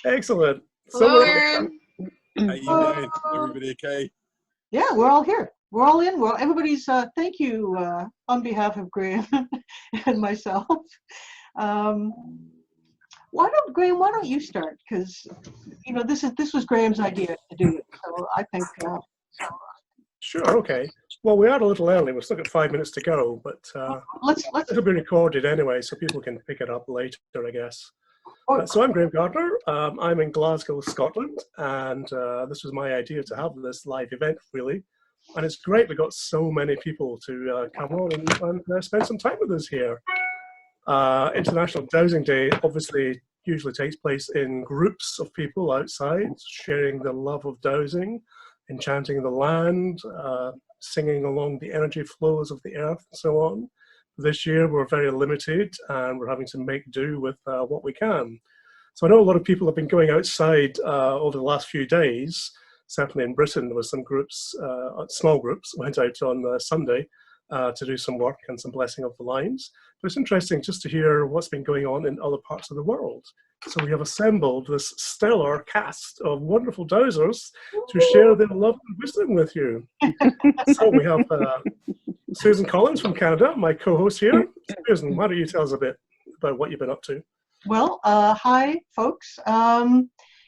Excellent. Hello, So Aaron. How you doing? Everybody okay? Yeah, we're all here. We're all in. Well, everybody's. Thank you on behalf of Graham and myself. Graham? Why don't you start? Because you know this was Graham's idea to do it. So I think. sure, okay. Well, we are a little early. We've still got 5 minutes to go, but let's. it'll be recorded anyway, so people can pick it up later, I guess. So I'm Graham Gardner. I'm in Glasgow, Scotland, and this was my idea to have this live event, really. And it's great we got so many people to come on and spend some time with us here. International Dowsing Day obviously usually takes place in groups of people outside, sharing the love of dowsing, enchanting the land, singing along the energy flows of the earth, and so on. This year we're very limited and we're having to make do with what we can. So I know a lot of people have been going outside over the last few days. Certainly in Britain there were some groups, small groups, went out on Sunday to do some work and some blessing of the lines. But it's interesting just to hear what's been going on in other parts of the world. So we have assembled this stellar cast of wonderful dowsers to share their love and wisdom with you. So we have Susan Collins from Canada, my co-host here. Susan, why don't you tell us a bit about what you've been up to? Well, hi, folks.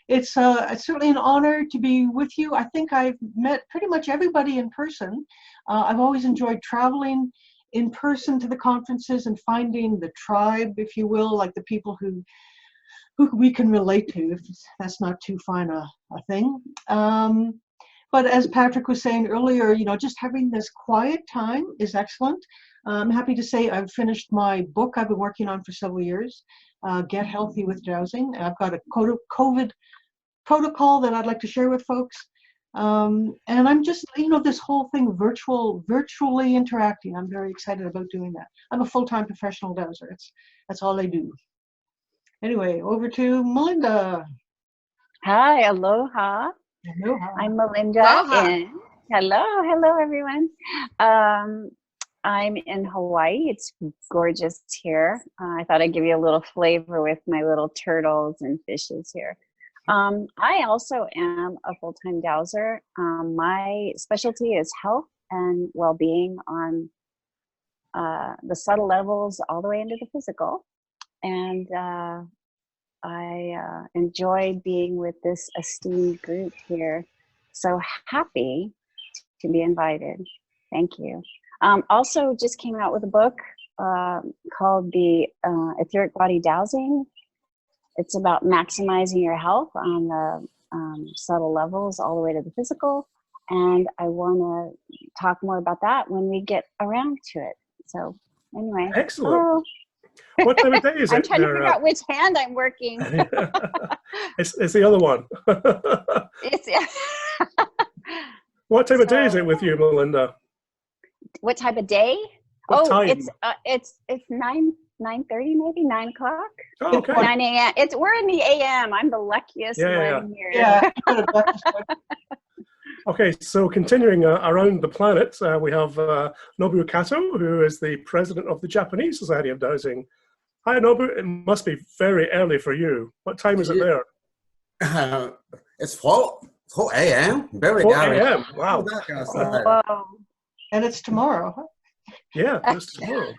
It's certainly an honor to be with you. I think I've met pretty much everybody in person. I've always enjoyed traveling in person to the conferences and finding the tribe, if you will, like the people who we can relate to, if that's not too fine a thing. But as Patrick was saying earlier, you know, just having this quiet time is excellent. I'm happy to say I've finished my book I've been working on for several years, Get Healthy with Dowsing. I've got a COVID protocol that I'd like to share with folks. And I'm just, you know, this whole thing virtually interacting. I'm very excited about doing that. I'm a full-time professional dowser. That's all I do. Anyway, over to Melinda. Hi, aloha. Aloha. I'm Melinda. Aloha. Hello everyone. I'm in Hawaii. It's gorgeous here. I thought I'd give you a little flavor with my little turtles and fishes here. I also am a full-time dowser. My specialty is health and well-being on the subtle levels all the way into the physical. And I enjoy being with this esteemed group here. So happy to be invited. Thank you. Also just came out with a book called the Etheric Body Dowsing. It's about maximizing your health on the subtle levels all the way to the physical. And I want to talk more about that when we get around to it. So anyway. Excellent. Hello. What time of day is it? I'm trying to figure out which hand I'm working. it's the other one. What time of day is it with you, Melinda? What type of day? What time? It's 9:30 maybe, 9 o'clock. Oh, okay. 9 a.m. We're in the a.m. I'm the luckiest one here. Yeah. Okay, so continuing around the planet, we have Nobu Kato, who is the president of the Japanese Society of Dowsing. Hi, Nobu. It must be very early for you. What time is it there? It's 4 a.m. Very 4 early. a.m. Wow. Whoa. And it's tomorrow. Yeah, it's tomorrow.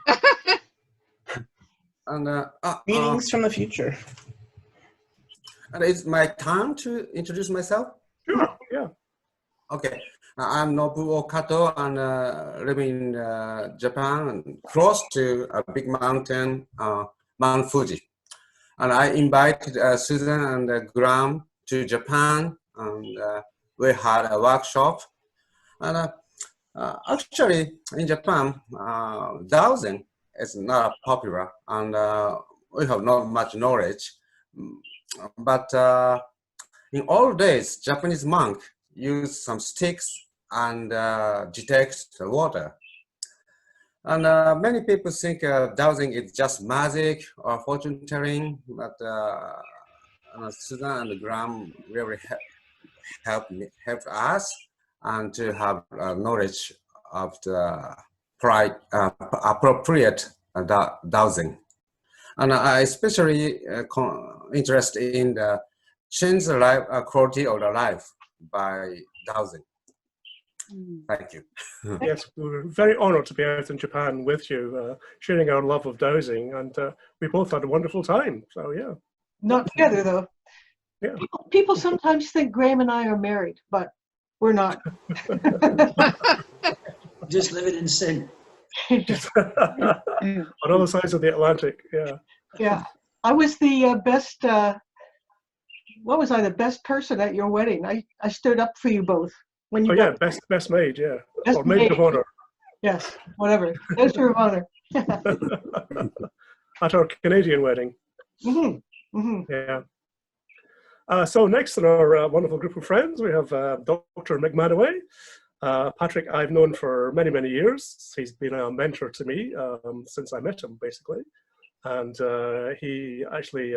And Meetings from the future. And it's my time to introduce myself. Sure. Yeah. Okay, I'm Nobuo Kato and live in Japan, and close to a big mountain, Mount Fuji. And I invited Suzanne and Graham to Japan, and we had a workshop. And actually, in Japan, dowsing is not popular, and we have not much knowledge. But in old days, Japanese monk use some sticks and detect the water. And many people think dowsing is just magic or fortune telling, but Suzanne and Graham really helped us and to have knowledge of the appropriate dowsing. And I especially interested in the change the life quality of the life by Dowsing. Thank you. Yes, we're very honored to be out in Japan with you, sharing our love of dowsing, and we both had a wonderful time. So yeah. Not together though. Yeah. People sometimes think Graham and I are married, but we're not. Just living in sin. On other sides of the Atlantic, yeah. Yeah, I was the best. What was I? The best person at your wedding. I stood up for you both when you. Oh yeah, best maid, yeah, Best or maid of honor. Yes, whatever. Master of honor. At our Canadian wedding. Mm-hmm. Mm-hmm. Yeah. So next in our wonderful group of friends, we have Dr. McManaway. Patrick, I've known for many, many years. He's been a mentor to me since I met him, basically. And he actually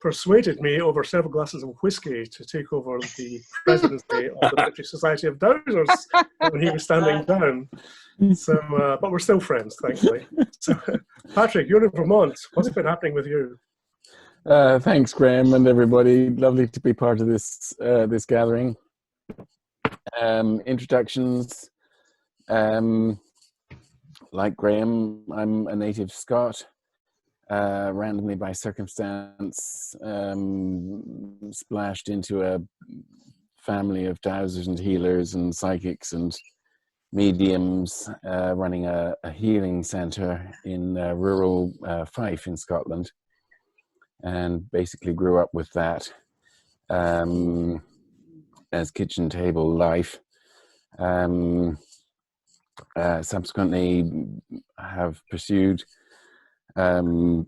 persuaded me over several glasses of whiskey to take over the presidency of the British Society of Dowsers when he was standing down. So, but we're still friends, thankfully. So, Patrick, you're in Vermont. What's been happening with you? Thanks, Graham, and everybody. Lovely to be part of this this gathering. Introductions. Like Graham, I'm a native Scot. Randomly by circumstance, splashed into a family of dowsers and healers and psychics and mediums, running a healing centre in rural Fife in Scotland, and basically grew up with that as kitchen table life. Subsequently have pursued work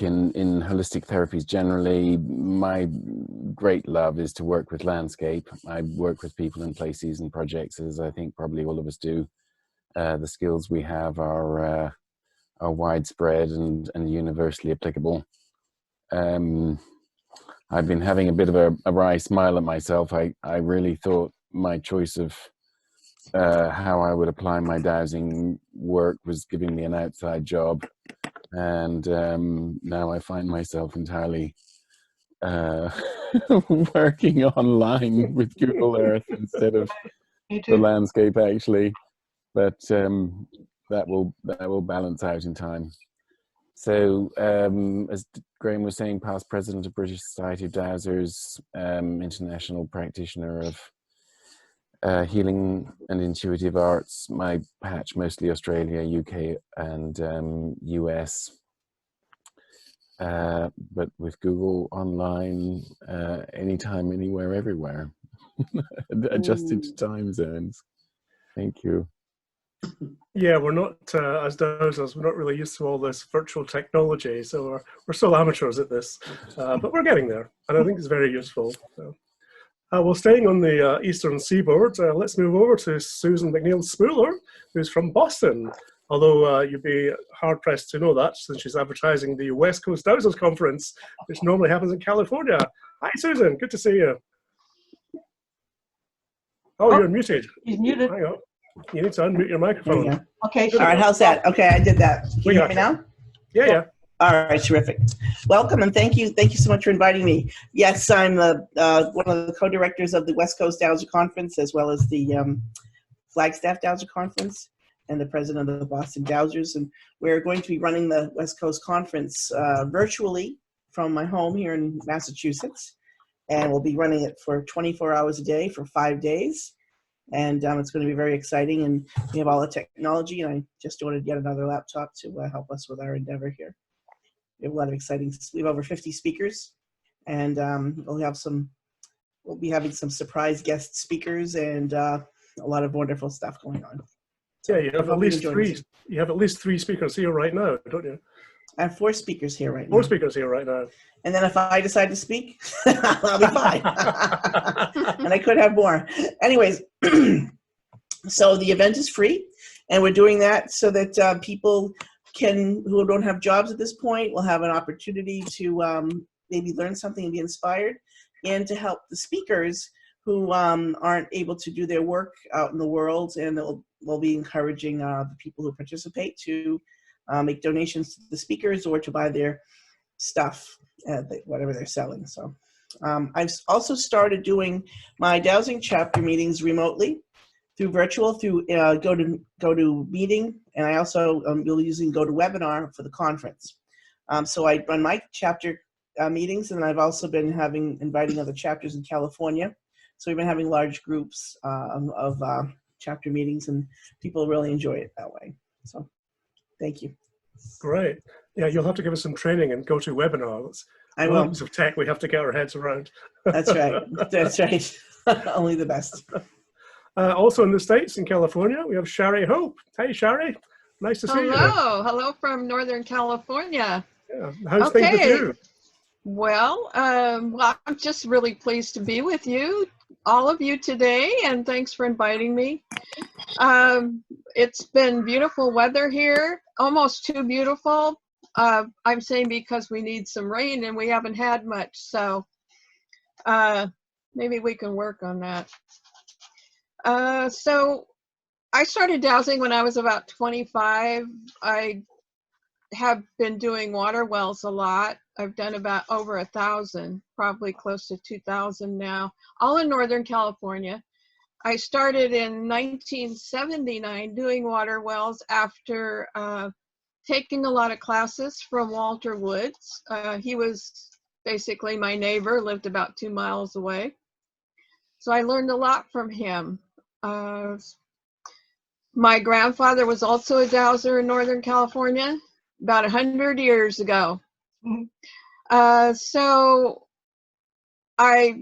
in holistic therapies generally. My great love is to work with landscape. I work with people and places and projects, as I think probably all of us do. The skills we have are widespread and universally applicable. I've been having a bit of a wry smile at myself. I really thought my choice of how I would apply my dowsing work was giving me an outside job, and now I find myself entirely working online with Google Earth instead of the landscape, actually. But that will balance out in time. So, as Graham was saying, past president of British Society of Dowsers, international practitioner of healing and intuitive arts. My patch mostly Australia, UK, and US. But with Google online, anytime, anywhere, everywhere, adjusted to time zones. Thank you. Yeah, we're not, as dowsers, we're not really used to all this virtual technology, so we're still amateurs at this, but we're getting there, and I think it's very useful. So. Well, staying on the eastern seaboard, let's move over to Susan McNeil Spooler, who's from Boston, although you'd be hard-pressed to know that, since she's advertising the West Coast Dowsers Conference, which normally happens in California. Hi, Susan, good to see you. Oh, you're muted. He's muted. Hang on. You need to unmute your microphone. Okay, all right, how's that? Okay, I did that. Can you hear me now? Yeah, yeah. All right, terrific. Welcome, and thank you so much for inviting me. Yes, I'm the one of the co-directors of the West Coast Dowser Conference, as well as the Flagstaff Dowser Conference, and the president of the Boston Dowsers. And we're going to be running the West Coast Conference virtually from my home here in Massachusetts, and we'll be running it for 24 hours a day for 5 days. And it's going to be very exciting, and we have all the technology, and I just ordered yet another laptop to help us with our endeavor here. We have a lot of exciting, we have over 50 speakers, and we'll be having some surprise guest speakers, and a lot of wonderful stuff going on. So yeah, you have at least three. You have at least 3 speakers here right now, don't you? I have 4 speakers here right now. 4 speakers here right now. And then if I decide to speak, I'll be fine. And I could have more. Anyways, so the event is free, and we're doing that so that people who don't have jobs at this point will have an opportunity to maybe learn something and be inspired, and to help the speakers who aren't able to do their work out in the world. And we'll be encouraging the people who participate to make donations to the speakers, or to buy their stuff, whatever they're selling. So I've also started doing my dowsing chapter meetings remotely through GoToMeeting, and I also will using GoToWebinar for the conference. So I run my chapter meetings, and I've also been inviting other chapters in California. So we've been having large groups of chapter meetings, and people really enjoy it that way. So thank you. Great. Yeah, you'll have to give us some training and go to webinars. I will. Lots of tech we have to get our heads around. That's right. That's right. Only the best. Also in the States, in California, we have Shari Hope. Hey, Shari. Nice to see you. Hello. Hello from Northern California. Yeah. How's things with you? Well, I'm just really pleased to be with you, all of you today, and thanks for inviting me. It's been beautiful weather here, almost too beautiful. I'm saying because we need some rain and we haven't had much, so maybe we can work on that. So I started dowsing when I was about 25. I have been doing water wells a lot. I've done about over 1,000, probably close to 2,000 now, all in Northern California. I started in 1979 doing water wells after taking a lot of classes from Walter Woods. He was basically my neighbor, lived about 2 miles away. So I learned a lot from him. My grandfather was also a dowser in Northern California about 100 years ago. So I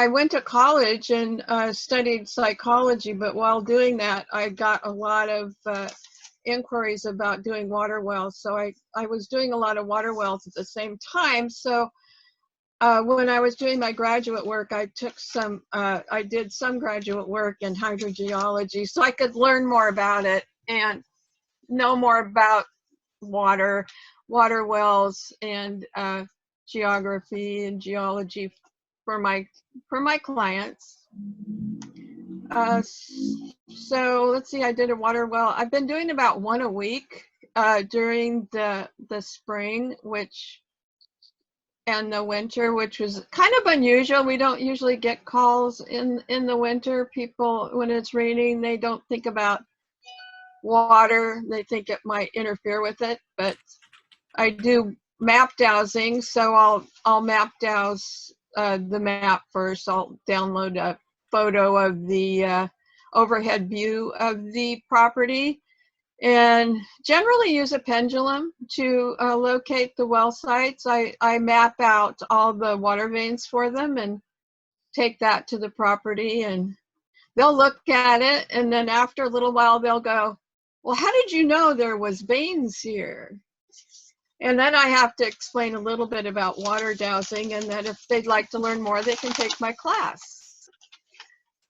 went to college and studied psychology, but while doing that, I got a lot of inquiries about doing water wells. So I was doing a lot of water wells at the same time. So when I was doing my graduate work, I did some graduate work in hydrogeology so I could learn more about it and know more about water wells and geography and geology for my clients. So let's see, I did a water well. I've been doing about one a week during the spring, and the winter, which was kind of unusual. We don't usually get calls in the winter. People, when it's raining, they don't think about water. They think it might interfere with it, but I do map dowsing, so I'll map dowse the map first. I'll download a photo of the overhead view of the property and generally use a pendulum to locate the well sites. I map out all the water veins for them and take that to the property, and they'll look at it, and then after a little while they'll go, well, how did you know there was veins here? And then I have to explain a little bit about water dowsing, and that if they'd like to learn more, they can take my class.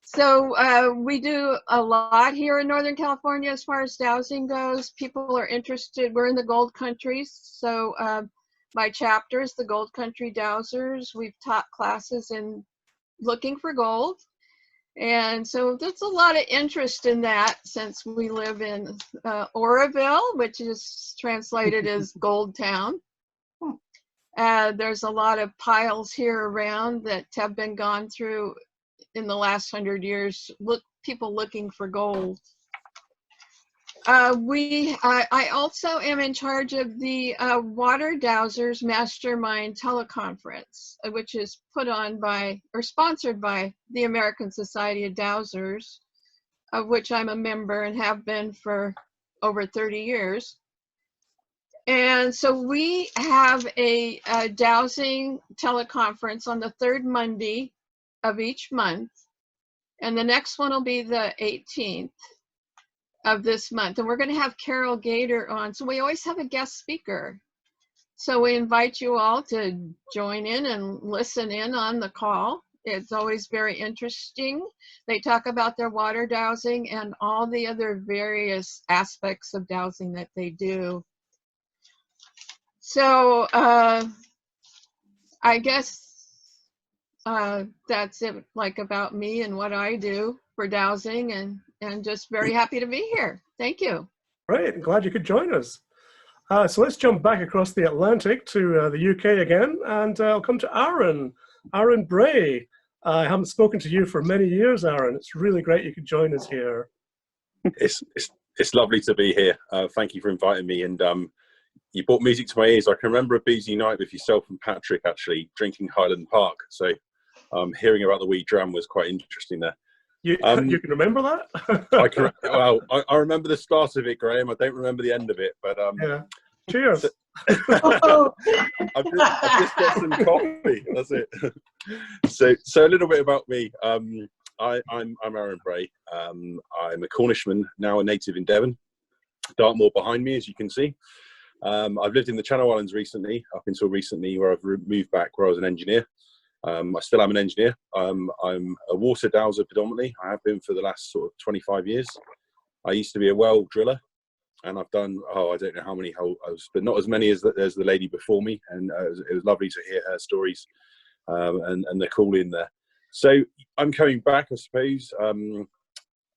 So we do a lot here in Northern California as far as dowsing goes. People are interested. We're in the Gold Countries, so my chapter is the Gold Country Dowsers. We've taught classes in looking for gold. And so there's a lot of interest in that since we live in Oroville, which is translated as Gold Town. There's a lot of piles here around that have been gone through in the last 100 years, people looking for gold. I also am in charge of the Water Dowsers Mastermind Teleconference, which is put on by, or sponsored by, the American Society of Dowsers, of which I'm a member and have been for over 30 years. And so we have a dowsing teleconference on the 3rd Monday of each month, and the next one will be the 18th of this month, and we're going to have Carol Gator on. So we always have a guest speaker, so we invite you all to join in and listen in on the call. It's always very interesting. They talk about their water dowsing and all the other various aspects of dowsing that they do. So I guess that's it, like, about me and what I do for dowsing, and just very happy to be here. Thank you. Great, I'm glad you could join us. So let's jump back across the Atlantic to the UK again, and I'll come to Aaron. Aaron Bray. I haven't spoken to you for many years, Aaron. It's really great you could join us here. It's lovely to be here. Thank you for inviting me. And you brought music to my ears. I can remember a busy night with yourself and Patrick actually drinking Highland Park. So hearing about the wee drum was quite interesting there. You can remember that? I can. Well, I remember the start of it, Graham. I don't remember the end of it, but yeah. Cheers. I've just got some coffee. That's it. So a little bit about me. I'm Aaron Bray. I'm a Cornishman, now a native in Devon. Dartmoor behind me, as you can see. I've lived in the Channel Islands recently, up until recently, where I've moved back, where I was an engineer. I still am an engineer. I'm a water dowser predominantly. I have been for the last sort of 25 years. I used to be a well driller, and I've done, I don't know how many holes, but not as many as the lady before me. And it was lovely to hear her stories and the call in there. So I'm coming back, I suppose, from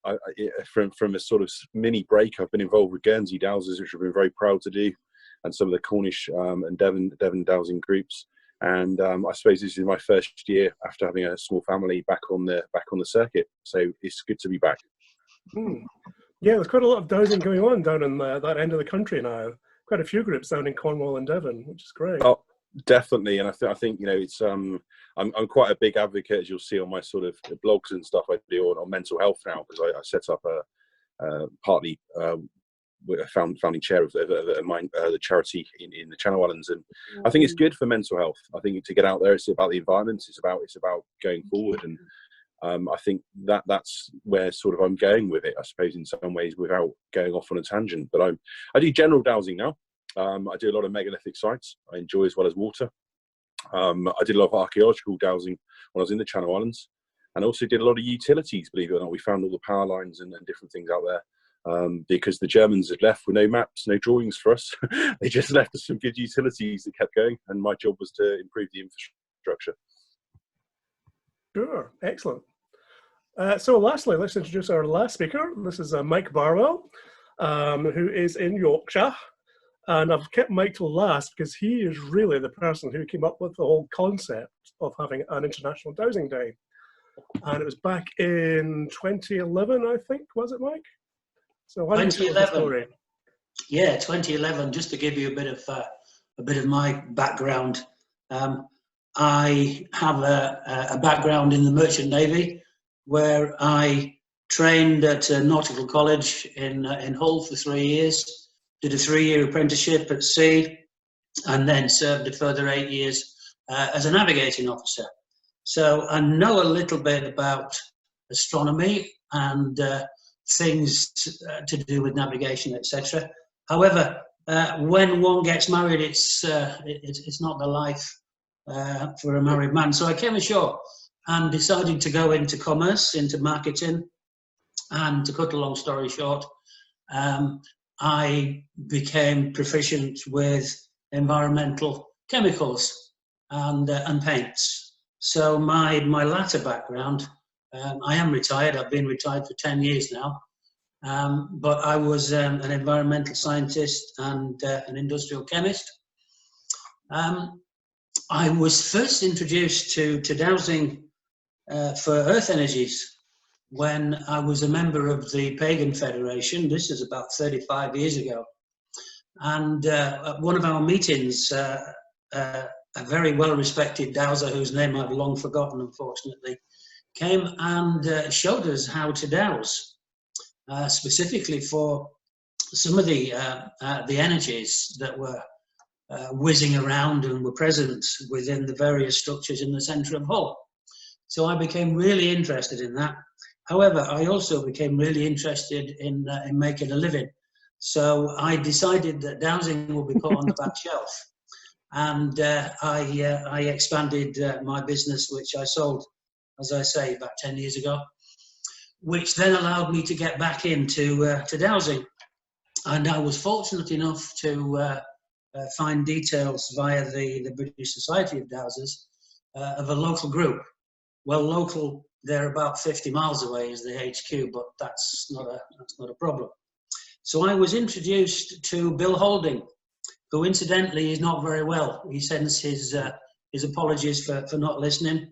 a sort of mini break. I've been involved with Guernsey Dowsers, which I've been very proud to do, and some of the Cornish and Devon dowsing groups. And I suppose this is my first year after having a small family back on the circuit. So it's good to be back. Yeah, there's quite a lot of dowsing going on down in that end of the country now. Quite a few groups down in Cornwall and Devon, which is great. Oh, definitely. And I think you know, it's I'm quite a big advocate, as you'll see on my sort of blogs and stuff I do on mental health now, because I set up partly a founding chair of the charity in the Channel Islands, and I think it's good for mental health. I think to get out there, it's about the environment, it's about going forward, and I think that's where sort of I'm going with it, I suppose, in some ways, without going off on a tangent. But I do general dowsing now. I do a lot of megalithic sites I enjoy, as well as water. I did a lot of archaeological dowsing when I was in the Channel Islands, and also did a lot of utilities, believe it or not. We found all the power lines and different things out there. Because the Germans had left with no maps, no drawings for us. They just left us some good utilities that kept going, and my job was to improve the infrastructure. Sure, excellent. So lastly, let's introduce our last speaker. This is Mike Barrow, who is in Yorkshire. And I've kept Mike till last because he is really the person who came up with the whole concept of having an International Dowsing Day. And it was back in 2011, I think, was it, Mike? So why don't you tell the story? Yeah, 2011. Just to give you a bit of my background, I have a background in the Merchant Navy, where I trained at a nautical college in Hull for 3 years. Did a 3-year apprenticeship at sea, and then served a further 8 years as a navigating officer. So I know a little bit about astronomy and things to do with navigation, etc. However, when one gets married, it's not the life for a married man. So I came ashore and decided to go into commerce, into marketing, and to cut a long story short, I became proficient with environmental chemicals and paints. So my latter background, I am retired. I've been retired for 10 years now, but I was an environmental scientist and an industrial chemist. I was first introduced to dowsing for Earth Energies when I was a member of the Pagan Federation. This is about 35 years ago. And at one of our meetings, a very well-respected dowser, whose name I've long forgotten, unfortunately, came and showed us how to dowse, specifically for some of the energies that were whizzing around and were present within the various structures in the centre of Hull. So I became really interested in that. However, I also became really interested in making a living. So I decided that dowsing will be put on the back shelf. And I expanded my business, which I sold, as I say, about 10 years ago, which then allowed me to get back into dowsing. And I was fortunate enough to find details via the British Society of Dowsers of a local group. Well, local, they're about 50 miles away is the HQ, but that's not a problem. So I was introduced to Bill Holding, who incidentally is not very well. He sends his apologies for not listening,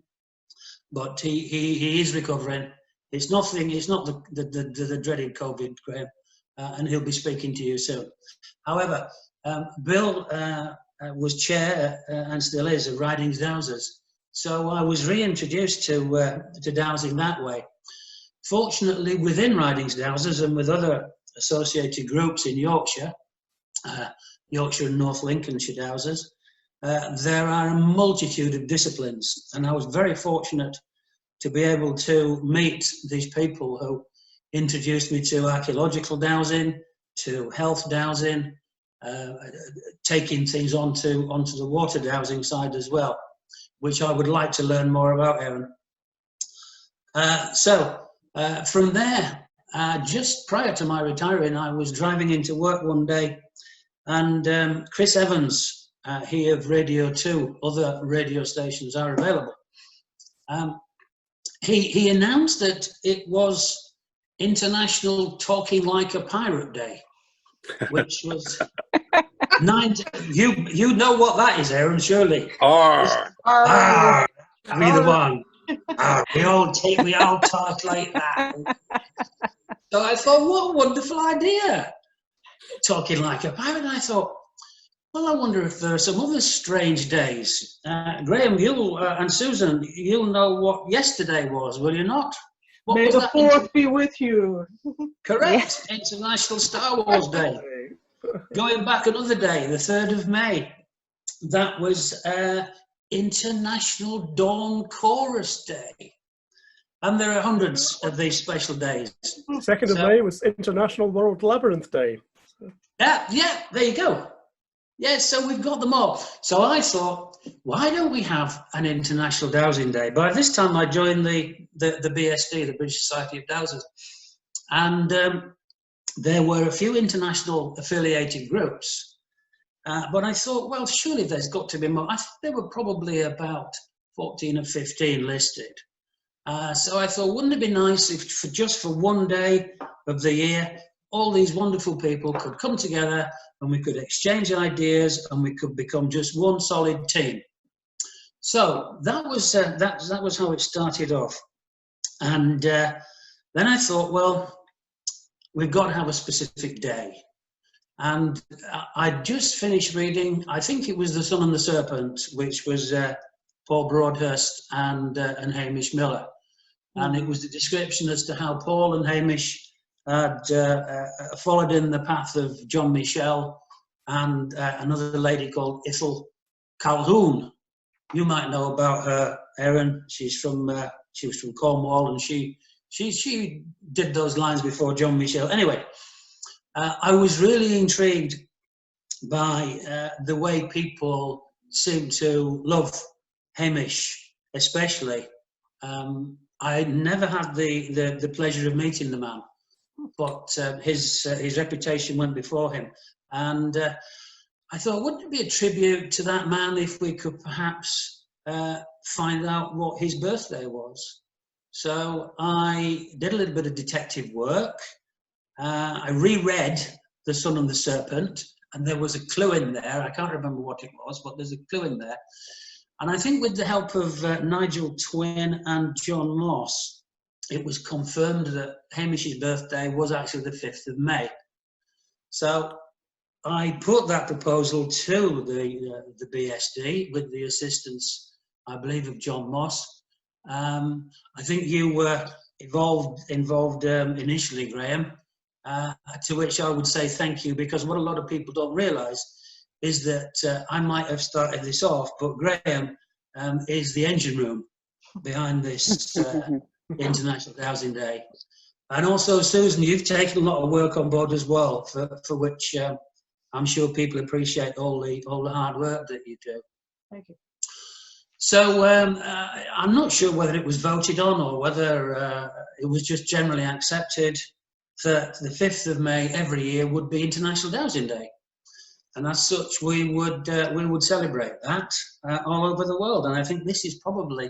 but he is recovering. It's nothing. It's not the dreaded COVID, Graham, and he'll be speaking to you soon. However, Bill was chair and still is of Ridings Dowsers, so I was reintroduced to dowsing that way. Fortunately, within Ridings Dowsers and with other associated groups in Yorkshire, Yorkshire and North Lincolnshire Dowsers, there are a multitude of disciplines, and I was very fortunate to be able to meet these people who introduced me to archaeological dowsing, to health dowsing, taking things onto the water dowsing side as well, which I would like to learn more about, Aaron. From there, just prior to my retiring, I was driving into work one day, and Chris Evans, he of Radio 2, other radio stations are available, he announced that it was International Talking Like a Pirate Day, which was you know what that is, Aaron, surely. Arr, be the one. We all talk like that. So I thought, what a wonderful idea, talking like a pirate. And I thought, well, I wonder if there are some other strange days. Graham, you and Susan, you'll know what yesterday was, will you not? What May was the that? 4th be with you. Correct. International Star Wars Day. Going back another day, the 3rd of May, that was International Dawn Chorus Day. And there are hundreds of these special days. 2nd of May was International World Labyrinth Day. Yeah, there you go. Yeah, so we've got them all. So I thought, why don't we have an International Dowsing Day? By this time I joined the BSD, the British Society of Dowsers. And there were a few international affiliated groups. But I thought, well, surely there's got to be more. I think there were probably about 14 or 15 listed. So I thought, wouldn't it be nice if just for one day of the year, all these wonderful people could come together and we could exchange ideas and we could become just one solid team. So that was how it started off. And then I thought, well, we've got to have a specific day. And I just finished reading, I think it was The Sun and the Serpent, which was Paul Broadhurst and Hamish Miller. And it was the description as to how Paul and Hamish had followed in the path of John Michel and another lady called Ethel Calhoun. You might know about her, Aaron. She was from Cornwall, and she did those lines before John Michel. Anyway, I was really intrigued by the way people seem to love Hamish, especially. I never had the pleasure of meeting the man, but his reputation went before him. And I thought, wouldn't it be a tribute to that man if we could perhaps find out what his birthday was? So I did a little bit of detective work. I reread The Sun and the Serpent, and there was a clue in there. I can't remember what it was, but there's a clue in there. And I think with the help of Nigel Twyn and John Moss, it was confirmed that Hamish's birthday was actually the 5th of May. So I put that proposal to the BSD with the assistance, I believe, of John Moss. I think you were involved initially, Graham, to which I would say thank you, because what a lot of people don't realise is that I might have started this off, but Graham is the engine room behind this International Dowsing Day. And also, Susan, you've taken a lot of work on board as well, for which I'm sure people appreciate all the hard work that you do. Thank you. So I'm not sure whether it was voted on or whether it was just generally accepted that the 5th of May every year would be International Dowsing Day. And as such, we would celebrate that all over the world. And I think this is probably,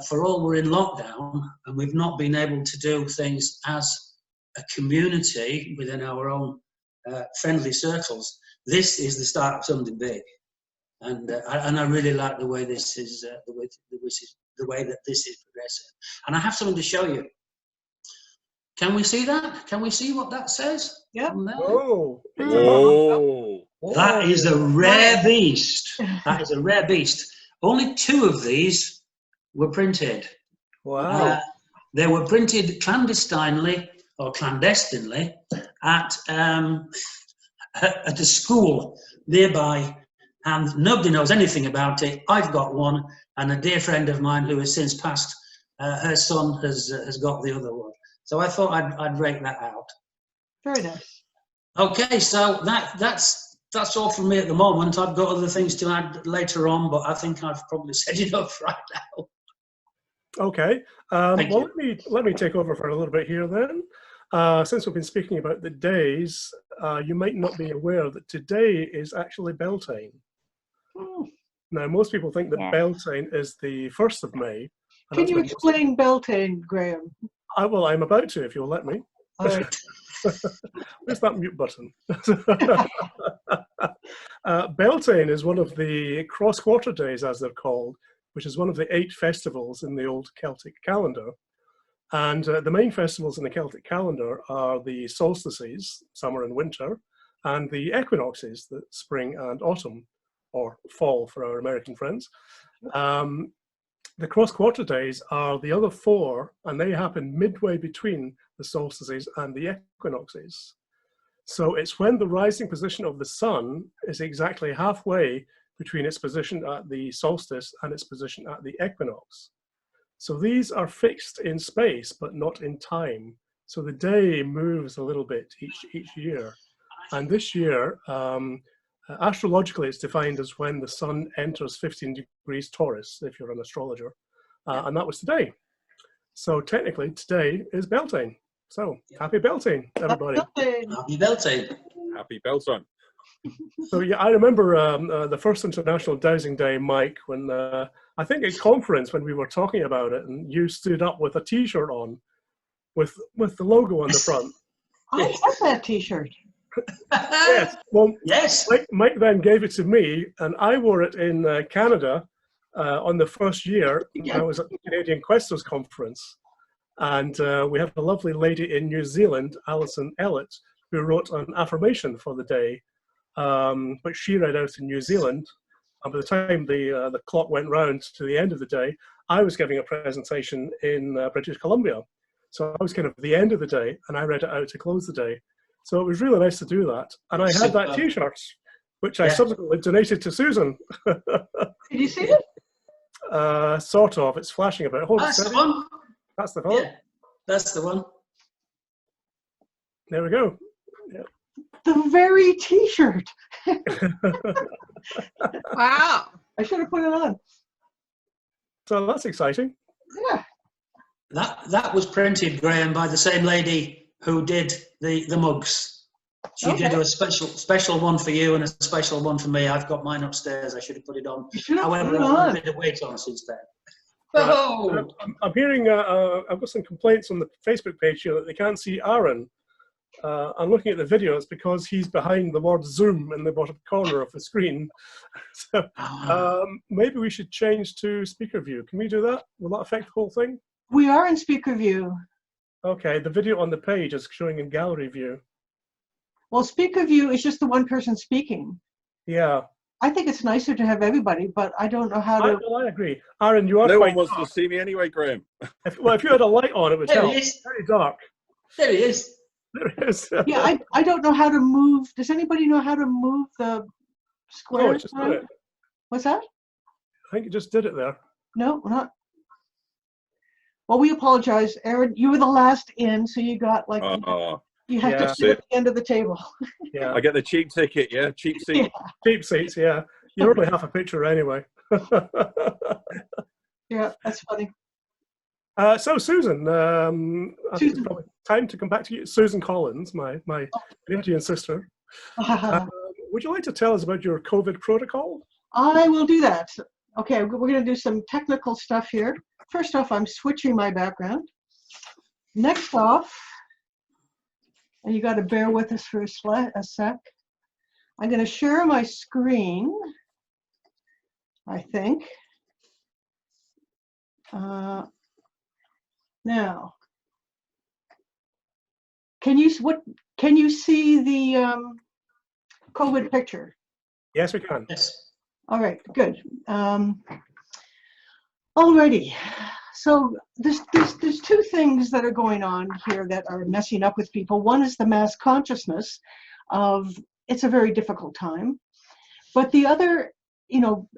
for all we're in lockdown and we've not been able to do things as a community within our own friendly circles, this is the start of something big. And I really like the way this is the way that this is progressing. And I have something to show you. Can we see that? Can we see what that says? Yeah. Oh. That is a rare beast. That is a rare beast. Only 2 of these were printed. Wow. They were printed clandestinely at a school nearby, and nobody knows anything about it. I've got one, and a dear friend of mine who has since passed, her son has got the other one. So I thought I'd rake that out. Very nice. Okay, so that's all from me at the moment. I've got other things to add later on, but I think I've probably said enough right now. Okay. Well, let me take over for a little bit here then. Since we've been speaking about the days, you might not be aware that today is actually Beltane. Now, most people think that Beltane is the 1st of May. Can you explain Beltane, Graham? Well, I'm about to, if you'll let me. All right. Where's that mute button? Beltane is one of the cross-quarter days, as they're called, which is one of the 8 festivals in the old Celtic calendar. And the main festivals in the Celtic calendar are the solstices, summer and winter, and the equinoxes, the spring and autumn, or fall for our American friends. The cross-quarter days are the other 4, and they happen midway between the solstices and the equinoxes. So it's when the rising position of the sun is exactly halfway between its position at the solstice and its position at the equinox. So these are fixed in space, but not in time. So the day moves a little bit each year. And this year, astrologically, it's defined as when the sun enters 15 degrees Taurus, if you're an astrologer. And that was today. So technically, today is Beltane. So happy Beltane, everybody. Happy Beltane. Happy Beltane. So yeah, I remember the first International Dowsing Day, Mike, when I think at conference when we were talking about it, and you stood up with a T-shirt on, with the logo on the front. I have that T-shirt. Yes. Well, yes. Mike then gave it to me, and I wore it in Canada on the first year. I was at the Canadian Questers Conference, and we had a lovely lady in New Zealand, Alison Ellett, who wrote an affirmation for the day, which she read out in New Zealand. And by the time the clock went round to the end of the day, I was giving a presentation in British Columbia. So I was kind of the end of the day, and I read it out to close the day. So it was really nice to do that. And I had that T-shirt, which I subsequently donated to Susan. Did you see it? Sort of. It's flashing a bit. Hold That's it the steady. one. That's the one. Yeah, that's the one. There we go. Yeah. The very T-shirt. Wow. I should have put it on. So that's exciting. Yeah. That was printed, Graham, by the same lady who did the mugs. She did a special one for you and a special one for me. I've got mine upstairs. I should have put it on. However, I've put a bit of weight on since then. Right. I'm hearing, I've got some complaints on the Facebook page here that they can't see Aaron. I'm looking at the video. It's because he's behind the word Zoom in the bottom corner of the screen. So maybe we should change to speaker view. Can we do that? Will that affect the whole thing? We are in speaker view. Okay, the video on the page is showing in gallery view. Well, speaker view is just the one person speaking. Yeah. I think it's nicer to have everybody, but I don't know how to. I agree. Aaron, you are No quite one wants dark. to see me anyway, Graham. If you had a light on, it would There help. he is. It's very dark. There he is. There it is. Yeah, I don't know how to move. Does anybody know how to move the square? Oh, it just did it. What's that? I think it just did it there. No, we're not. Well, we apologize, Aaron. You were the last in, so you got like you have to sit at the end of the table. Yeah, I get the cheap ticket. Yeah, cheap seat. Cheap seats. Yeah, you're only half a picture anyway. Yeah, that's funny. So Susan, I think it's probably time to come back to you. Susan Collins, my Canadian sister. Would you like to tell us about your COVID protocol? I will do that. Okay, we're going to do some technical stuff here. First off, I'm switching my background. Next off, and you got to bear with us for a sec, I'm going to share my screen, I think. Now, can you see the COVID picture? Yes, we can. Yes. All right, good. Alrighty. So there's two things that are going on here that are messing up with people. One is the mass consciousness of it's a very difficult time, but the other, you know,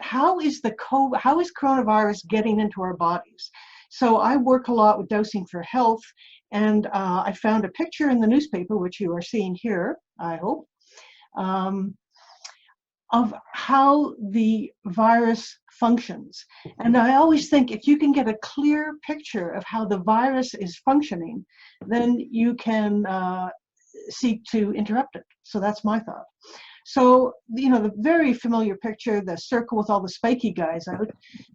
how is coronavirus getting into our bodies? So I work a lot with Dowsing for Health, and I found a picture in the newspaper, which you are seeing here, I hope, of how the virus functions. And I always think if you can get a clear picture of how the virus is functioning, then you can seek to interrupt it. So that's my thought. So, you know, the very familiar picture, the circle with all the spiky guys out.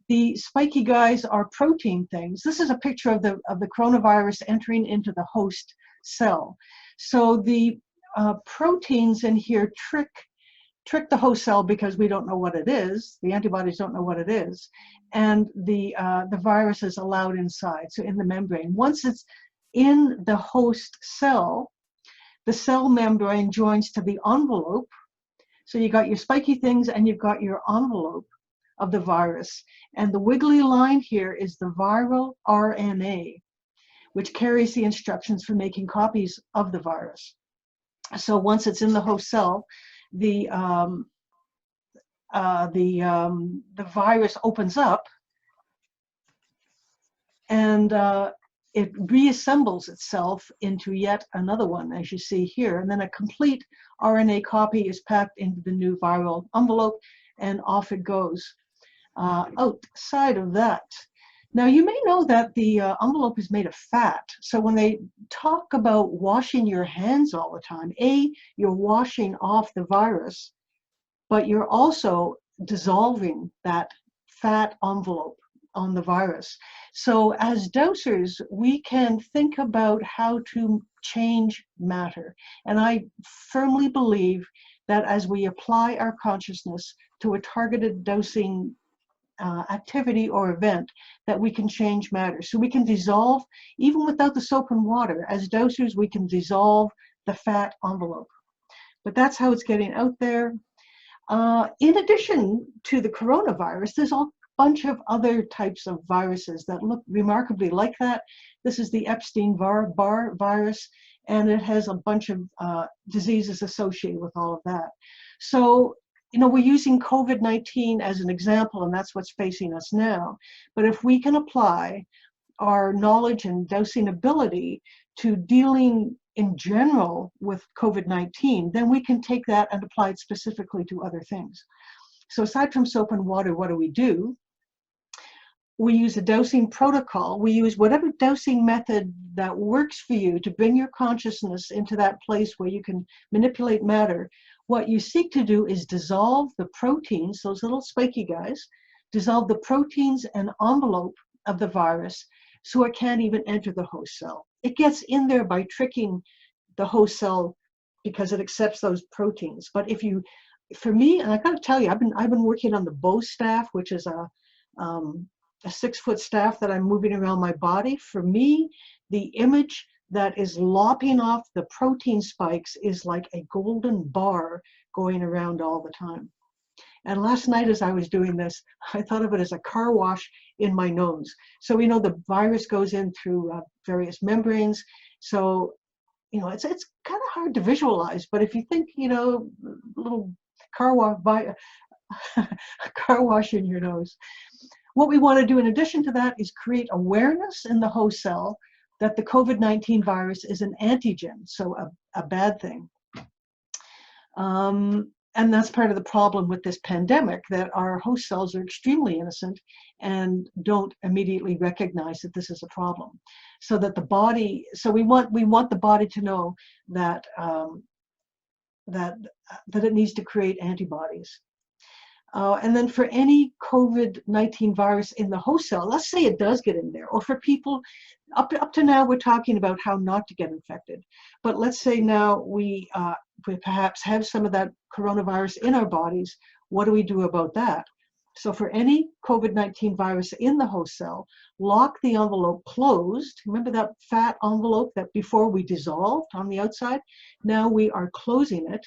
The spiky guys are protein things. This is a picture of the coronavirus entering into the host cell. So the proteins in here trick the host cell because we don't know what it is. The antibodies don't know what it is. And the virus is allowed inside, so in the membrane. Once it's in the host cell, the cell membrane joins to the envelope. So you got your spiky things and you've got your envelope of the virus. And the wiggly line here is the viral RNA, which carries the instructions for making copies of the virus. So once it's in the host cell, the virus opens up and it reassembles itself into yet another one, as you see here. And then a complete RNA copy is packed into the new viral envelope, and off it goes. Outside of that, now you may know that the envelope is made of fat. So when they talk about washing your hands all the time, you're washing off the virus, but you're also dissolving that fat envelope on the virus. So as dosers, we can think about how to change matter. And I firmly believe that as we apply our consciousness to a targeted dosing activity or event, that we can change matter. So we can dissolve, even without the soap and water, as dosers, we can dissolve the fat envelope. But that's how it's getting out there. In addition to the coronavirus, there's a bunch of other types of viruses that look remarkably like that. This is the Epstein-Barr virus, and it has a bunch of diseases associated with all of that. So, you know, we're using COVID-19 as an example, and that's what's facing us now. But if we can apply our knowledge and dosing ability to dealing in general with COVID-19, then we can take that and apply it specifically to other things. So aside from soap and water, what do? We use a dosing protocol. We use whatever dosing method that works for you to bring your consciousness into that place where you can manipulate matter. What you seek to do is dissolve the proteins, those little spiky guys, dissolve the proteins and envelope of the virus so it can't even enter the host cell. It gets in there by tricking the host cell because it accepts those proteins. But if you, for me, and I gotta tell you, I've been working on the bow staff, which is a 6-foot staff that I'm moving around my body. For me, the image that is lopping off the protein spikes is like a golden bar going around all the time. And last night as I was doing this, I thought of it as a car wash in my nose. So we know the virus goes in through various membranes. So, you know, it's kind of hard to visualize, but if you think, you know, little car wash in your nose. What we want to do in addition to that is create awareness in the host cell that the COVID-19 virus is an antigen, so a bad thing. And that's part of the problem with this pandemic, that our host cells are extremely innocent and don't immediately recognize that this is a problem. So that the body, so we want the body to know that that it needs to create antibodies. And then for any COVID-19 virus in the host cell, let's say it does get in there, or for people, up to now we're talking about how not to get infected. But let's say now we perhaps have some of that coronavirus in our bodies. What do we do about that? So for any COVID-19 virus in the host cell, lock the envelope closed. Remember that fat envelope that before we dissolved on the outside? Now we are closing it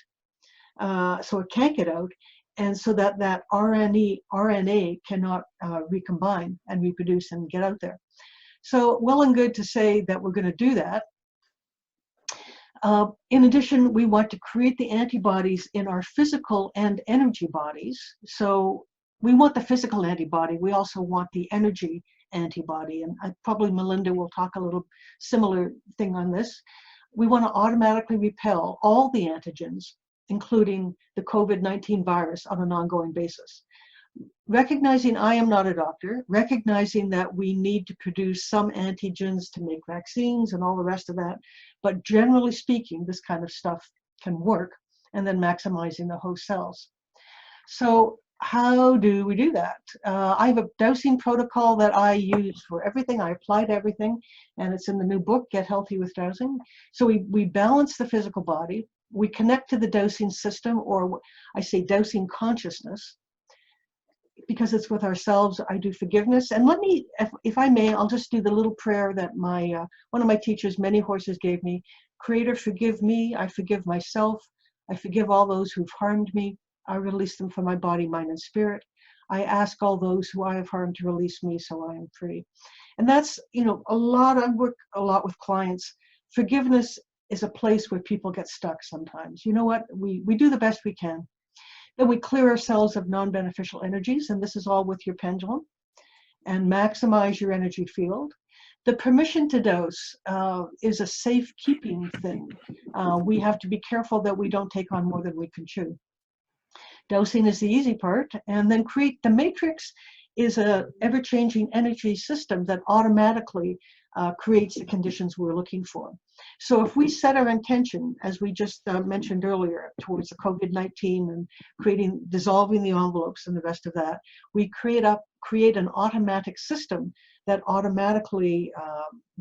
so it can't get out, and so that that RNA cannot recombine and reproduce and get out there. So well and good to say that we're going to do that. In addition, we want to create the antibodies in our physical and energy bodies. So we want the physical antibody. We also want the energy antibody. And probably Melinda will talk a little similar thing on this. We want to automatically repel all the antigens, including the COVID-19 virus, on an ongoing basis. Recognizing I am not a doctor, recognizing that we need to produce some antigens to make vaccines and all the rest of that, but generally speaking, this kind of stuff can work, and then maximizing the host cells. So how do we do that? I have a dowsing protocol that I use for everything. I apply to everything, and it's in the new book, Get Healthy with Dowsing. So we balance the physical body, we connect to the dowsing system, or I say dowsing consciousness, because it's with ourselves. I do forgiveness. And let me, if I may, I'll just do the little prayer that my one of my teachers, Many Horses, gave me. Creator, forgive me. I forgive myself. I forgive all those who've harmed me. I release them from my body, mind, and spirit. I ask all those who I have harmed to release me, so I am free. And that's, you know, I work a lot with clients. Forgiveness is a place where people get stuck sometimes. You know what? We do the best we can. Then we clear ourselves of non-beneficial energies, and this is all with your pendulum, and maximize your energy field. The permission to dose is a safekeeping thing. We have to be careful that we don't take on more than we can chew. Dosing is the easy part, and then create the matrix is a ever-changing energy system that automatically creates the conditions we're looking for. So if we set our intention, as we just mentioned earlier, towards the COVID-19 and dissolving the envelopes and the rest of that, we create an automatic system that automatically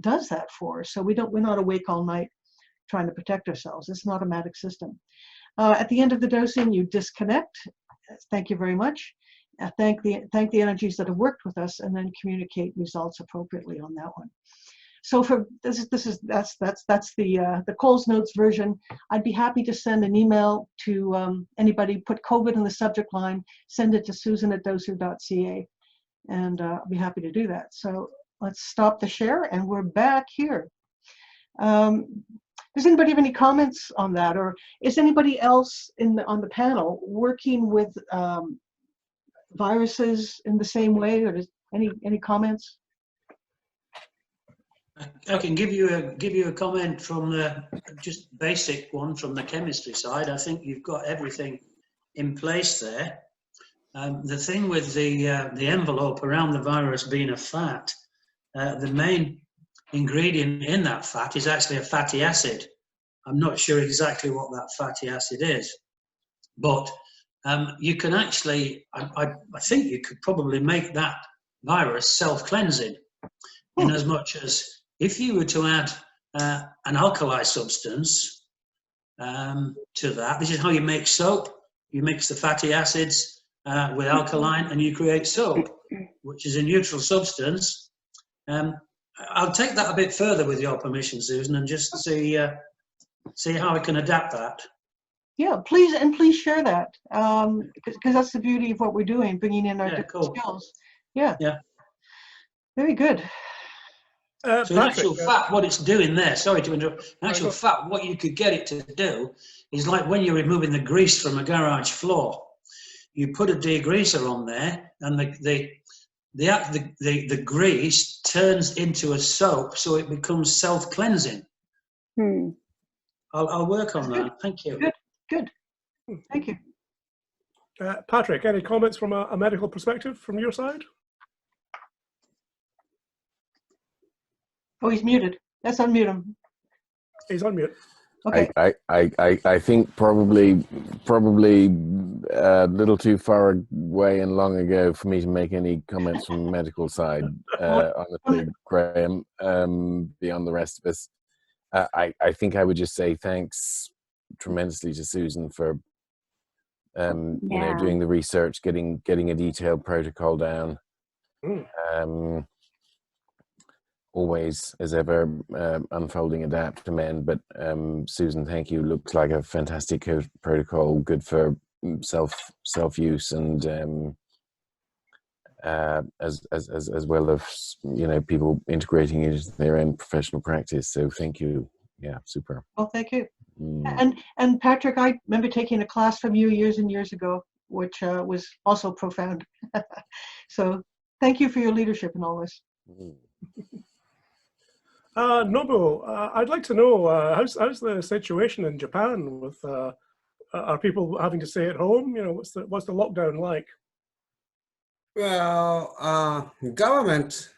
does that for us. So we're not awake all night trying to protect ourselves. It's an automatic system. At the end of the dosing, you disconnect. Thank you very much. Thank the energies that have worked with us, and then communicate results appropriately on that one. So for that's the Coles Notes version. I'd be happy to send an email to anybody. Put COVID in the subject line. Send it to susan@dowser.ca, and I'll be happy to do that. So let's stop the share, and we're back here. Does anybody have any comments on that, or is anybody else on the panel working with viruses in the same way, or any comments? I can give you a comment from the just basic one from the chemistry side. I think you've got everything in place there. The thing with the envelope around the virus being a fat, the main ingredient in that fat is actually a fatty acid. I'm not sure exactly what that fatty acid is, but you can actually, I think you could probably make that virus self-cleansing, in as much as if you were to add an alkali substance to that. This is how you make soap. You mix the fatty acids with alkaline and you create soap, which is a neutral substance. I'll take that a bit further with your permission, Susan, and just see how I can adapt that. Yeah, please share that, because that's the beauty of what we're doing, bringing in our different skills. Yeah. Very good. So in actual fact, what it's doing there, sorry to interrupt, in actual fact, what you could get it to do is like when you're removing the grease from a garage floor. You put a degreaser on there, and the grease turns into a soap, so it becomes self-cleansing. I'll work on that. Thank you. Good. Thank you. Patrick, any comments from a medical perspective from your side? Oh, he's muted. Let's unmute him. He's on mute. Okay. I think probably a little too far away and long ago for me to make any comments from the medical side. Honestly, Graham, beyond the rest of us, I think I would just say thanks tremendously to Susan for you know, doing the research, getting a detailed protocol down. Always, as ever, unfolding, adapt, amend. But Susan, thank you. Looks like a fantastic protocol, good for self-use, and as well as, you know, people integrating it into their own professional practice. So thank you. Yeah, super. Well, thank you. And Patrick, I remember taking a class from you years and years ago, which was also profound. So thank you for your leadership in all this. Nobu, I'd like to know, how's the situation in Japan with, are people having to stay at home? You know, what's the lockdown like? Well, government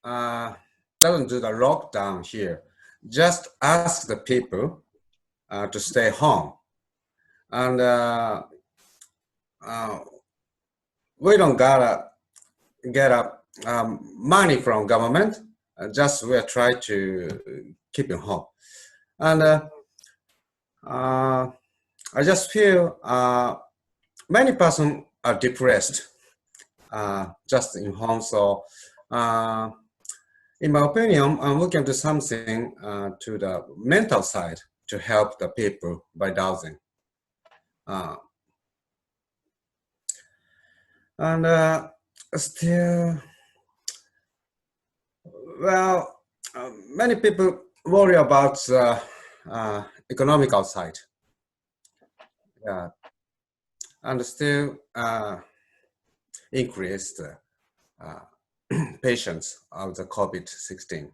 doesn't do the lockdown here. Just ask the people to stay home. And we don't gotta get money from government. Just we try to keep it home. And I just feel many persons are depressed just in home. So in my opinion, I'm looking to something to the mental side to help the people by dowsing. And still, well, many people worry about economical side. Yeah, and still increased patients of the COVID-19.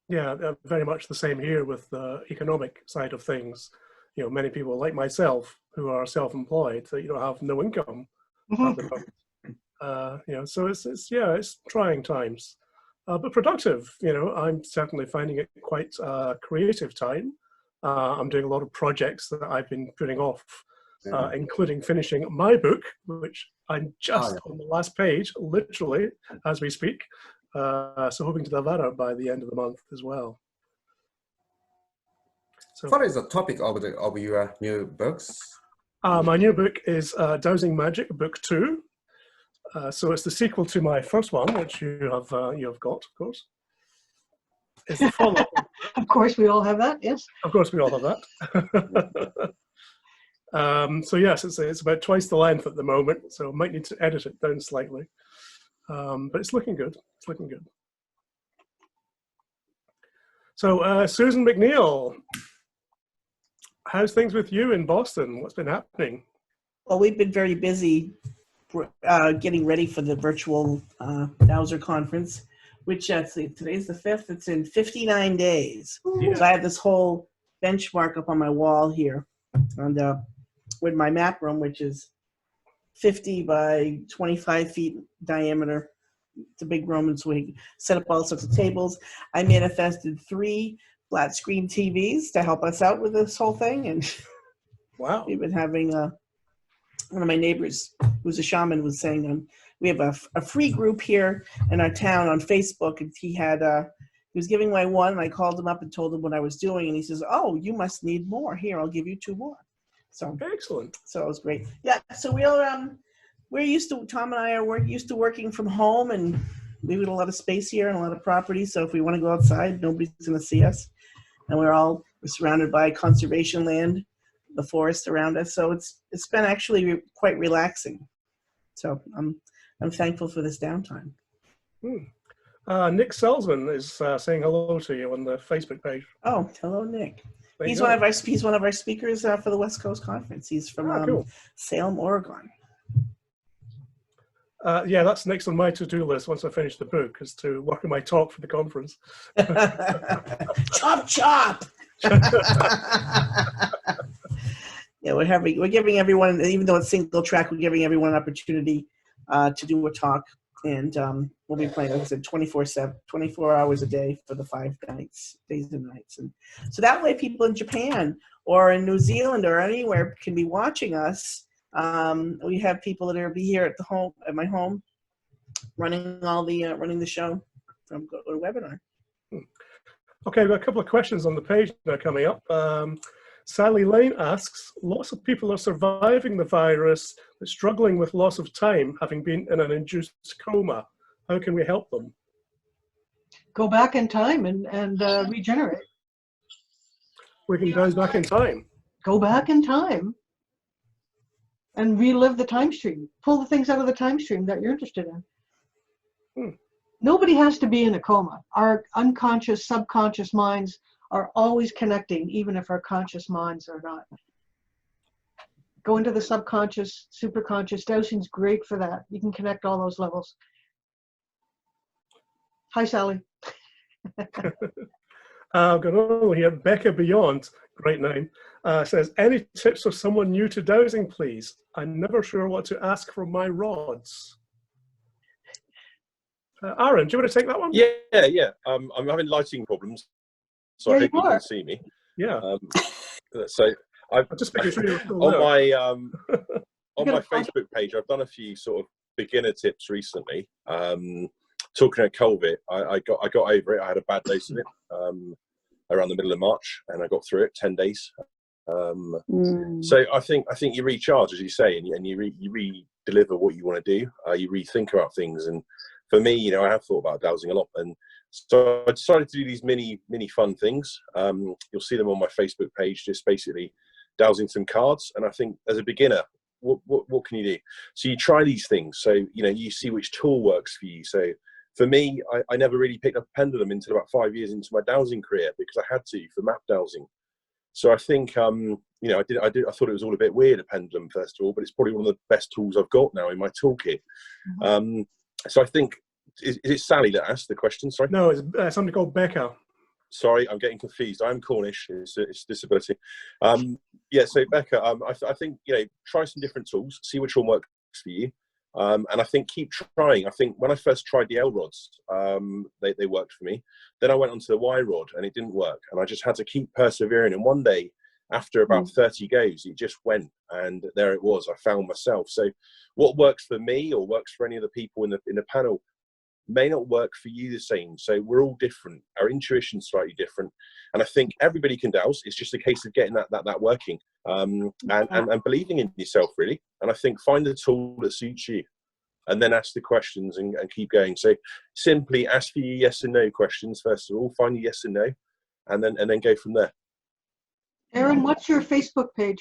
Yeah, very much the same here with the economic side of things. You know, many people like myself who are self-employed, that, you know, have no income at the moment. You know, so it's trying times, but productive. You know, I'm certainly finding it quite a creative time. I'm doing a lot of projects that I've been putting off, including finishing my book, which I'm just on the last page, literally, as we speak. So hoping to have that out by the end of the month as well. So, what is the topic of your new books? My new book is Dowsing Magic, Book 2. So it's the sequel to my first one, which you have got, of course. It's the follow-up. Of course, we all have that. Yes. Of course, we all have that. So yes, it's about twice the length at the moment. So I might need to edit it down slightly, but it's looking good. It's looking good. So Susan McNeil, how's things with you in Boston? What's been happening? Well, we've been very busy getting ready for the virtual Dowser conference, which today's the 5th. It's in 59 days. Yeah. So I have this whole benchmark up on my wall here, and with my map room, which is 50 by 25 feet diameter. It's a big room, and so we set up all sorts of tables. I manifested 3 flat screen TVs to help us out with this whole thing, and wow, we've been having one of my neighbors, who's a shaman, was saying we have a free group here in our town on Facebook, and he was giving away one, and I called him up and told him what I was doing, and he says, "Oh, you must need more. Here, I'll give you 2 more." So excellent. So it was great. Yeah. So we're used to, Tom and I are used to working from home, and we have a lot of space here and a lot of property. So if we want to go outside, nobody's going to see us, and we're surrounded by conservation land, the forest around us. So it's been actually quite relaxing. So I'm thankful for this downtime. Nick Salzman is saying hello to you on the Facebook page. Oh, hello, Nick. He's one of our speakers for the West Coast Conference. He's from cool. Salem, Oregon. Yeah, that's next on my to-do list once I finish the book, is to work on my talk for the conference. Chop, chop. Yeah, we're giving everyone, even though it's single track, we're giving everyone an opportunity to do a talk And we'll be playing, like I said, 24 hours a day for the 5 days and nights. And so that way people in Japan or in New Zealand or anywhere can be watching us. We have people that are be here at my home, running the show from a webinar. Okay, we've got a couple of questions on the page now coming up. Sally Lane asks, lots of people are surviving the virus but struggling with loss of time, having been in an induced coma. How can we help them? Go back in time and regenerate. We can go back in time. Go back in time and relive the time stream. Pull the things out of the time stream that you're interested in. Nobody has to be in a coma. Our unconscious, subconscious minds are always connecting, even if our conscious minds are not. Go into the subconscious, superconscious. Dowsing's great for that. You can connect all those levels. Hi, Sally. I've got over here, Becca Beyond, great name, says, any tips for someone new to dowsing, please? I'm never sure what to ask for my rods. Aaron, do you want to take that one? Yeah. I'm having lighting problems, so Yeah, I hope you you can see me. Yeah. So I've just making sure you're still on there. my on my Facebook page, I've done a few sort of beginner tips recently. Talking about COVID, I got over it. I had a bad dose of it around the middle of March, and I got through it 10 days. So I think you recharge, as you say, and you re-deliver what you want to do. You rethink about things, and for me, I have thought about dowsing a lot, and so I decided to do these mini fun things. You'll see them on my Facebook page, just basically dowsing some cards. And I think as a beginner, what can you do? So you try these things. So you see which tool works for you. So for me, I never really picked up a pendulum until about 5 years into my dowsing career, because I had to for map dowsing. So I think I thought it was all a bit weird, a pendulum, first of all, but it's probably one of the best tools I've got now in my toolkit. So I think, is it Sally that asked the question? Sorry. No, it's somebody called Becca. Sorry, I'm getting confused. I'm Cornish. It's disability. So Becca, I think try some different tools, see which one works for you, and I think keep trying. I think when I first tried the L rods, they worked for me. Then I went onto the Y rod and it didn't work, and I just had to keep persevering. And one day, after about 30 goes, it just went, and there it was. I found myself. So what works for me or works for any of the people in the panel may not work for you the same. So we're all different. Our intuition's slightly different, and I think everybody can douse. It's just a case of getting that working, and believing in yourself, really. And I think find the tool that suits you, and then ask the questions and keep going. So simply ask for your yes and no questions first of all. Find your yes and no, and then go from there. Aaron, what's your Facebook page?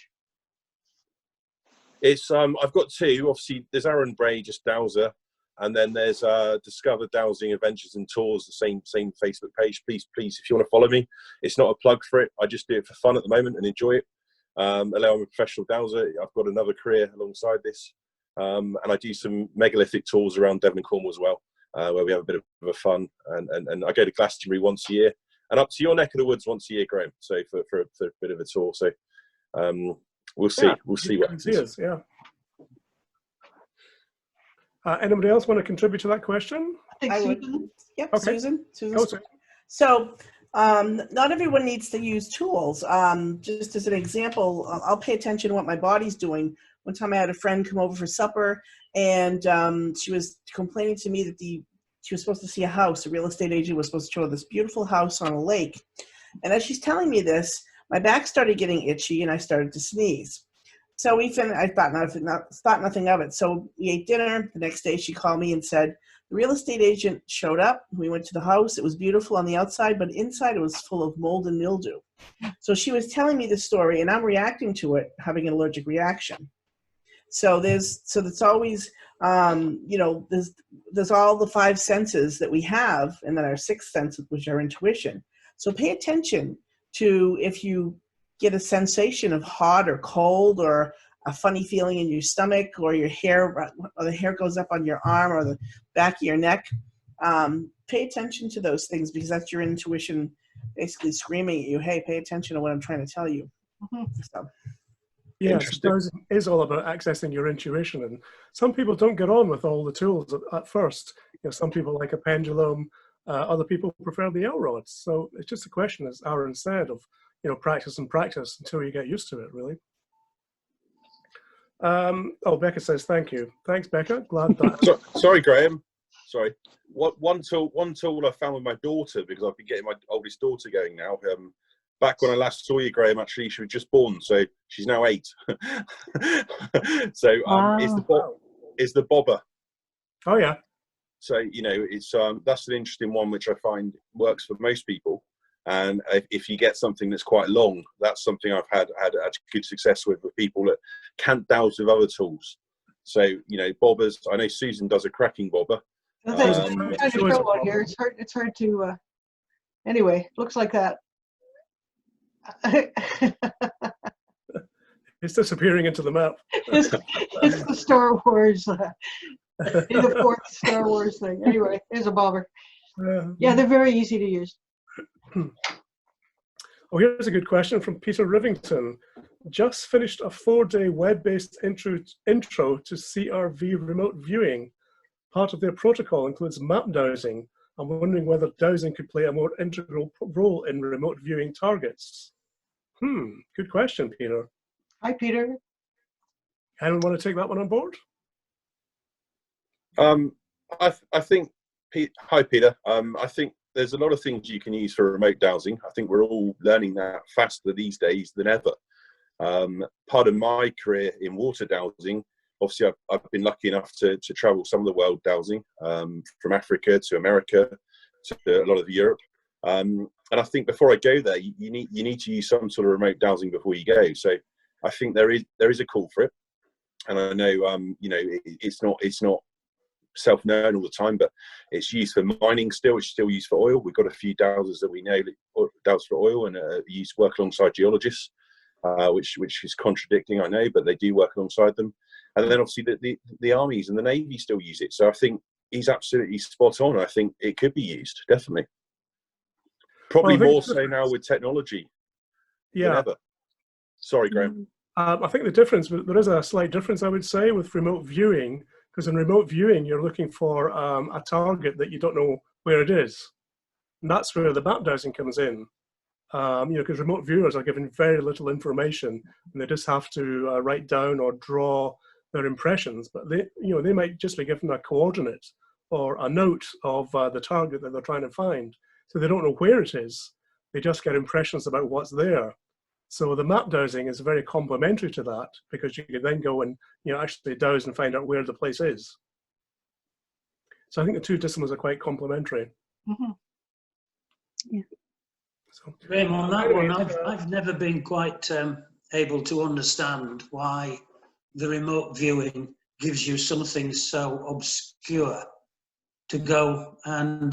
It's I've got two. Obviously, there's Aaron Bray, just Dowser. And then there's Discover Dowsing Adventures and Tours, the same Facebook page. Please, if you want to follow me, it's not a plug for it. I just do it for fun at the moment and enjoy it. Although I'm a professional dowser, I've got another career alongside this. And I do some megalithic tours around Devon and Cornwall as well, where we have a bit of a fun. And I go to Glastonbury once a year, and up to your neck of the woods once a year, Graham. So for a bit of a tour. So we'll see. Yeah, we'll see what happens. Yeah. Anybody else want to contribute to that question? I think Susan. Yep, Okay. Susan. Go, Susan. So not everyone needs to use tools. Just as an example, I'll pay attention to what my body's doing. One time I had a friend come over for supper, and she was complaining to me that she was supposed to see a house. A real estate agent was supposed to show her this beautiful house on a lake. And as she's telling me this, my back started getting itchy, and I started to sneeze. So I thought nothing of it. So we ate dinner. The next day she called me and said, the real estate agent showed up. We went to the house. It was beautiful on the outside, but inside it was full of mold and mildew. So she was telling me this story, and I'm reacting to it, having an allergic reaction. So that's always, there's all the 5 senses that we have, and then our 6th sense, which are intuition. So pay attention to if you get a sensation of hot or cold, or a funny feeling in your stomach, or your hair, or the hair goes up on your arm or the back of your neck. Pay attention to those things, because that's your intuition basically screaming at you, hey, pay attention to what I'm trying to tell you. So. Yes, dowsing is all about accessing your intuition, and some people don't get on with all the tools at first. Some people like a pendulum, other people prefer the L rods. So it's just a question, as Aaron said, of practice and practice until you get used to it, really. Oh, Becca says thank you. Thanks, Becca. Glad that. Sorry, Graham. Sorry. One tool I found with my daughter, because I've been getting my oldest daughter going now. Back when I last saw you, Graham, actually, she was just born, so she's now 8. So it's the bobber. Oh yeah. So it's that's an interesting one which I find works for most people. And if you get something that's quite long, that's something I've had good success with people that can't dowse with other tools. So bobbers. I know Susan does a cracking bobber. Here. It's hard to. Anyway, looks like that. It's disappearing into the map. It's the Star Wars, the 4th Star Wars thing. Anyway, here's a bobber. Yeah, they're very easy to use. Oh, here's a good question from Peter Rivington. Just finished a 4-day web-based intro to CRV remote viewing. Part of their protocol includes map dowsing. I'm wondering whether dowsing could play a more integral role in remote viewing targets. Good question, Peter. Hi, Peter. Anyone want to take that one on board? I think, hi, Peter. I think there's a lot of things you can use for remote dowsing. I think we're all learning that faster these days than ever. Part of my career in water dowsing, obviously I've been lucky enough to travel some of the world dowsing, from Africa to America to a lot of Europe. And I think before I go there, you need to use some sort of remote dowsing before you go. So I think there is a call for it. And I know it's not self-known all the time, but it's used for mining still. It's still used for oil. We've got a few dowsers that we know that dowse for oil and work alongside geologists, which is contradicting, I know, but they do work alongside them. And then obviously the armies and the navy still use it. So I think he's absolutely spot on. I think it could be used, definitely. Probably more so now with technology than ever. Sorry, Graham. I think the difference, there is a slight difference, I would say, with remote viewing, because in remote viewing, you're looking for a target that you don't know where it is. And that's where the map dowsing comes in. Because remote viewers are given very little information, and they just have to write down or draw their impressions. But they might just be given a coordinate or a note of the target that they're trying to find. So they don't know where it is. They just get impressions about what's there. So the map dowsing is very complementary to that, because you can then go and actually dowse and find out where the place is. So I think the two disciplines are quite complementary. Mm-hmm. Yeah. So, Graham, on that one, I've never been quite able to understand why the remote viewing gives you something so obscure to go and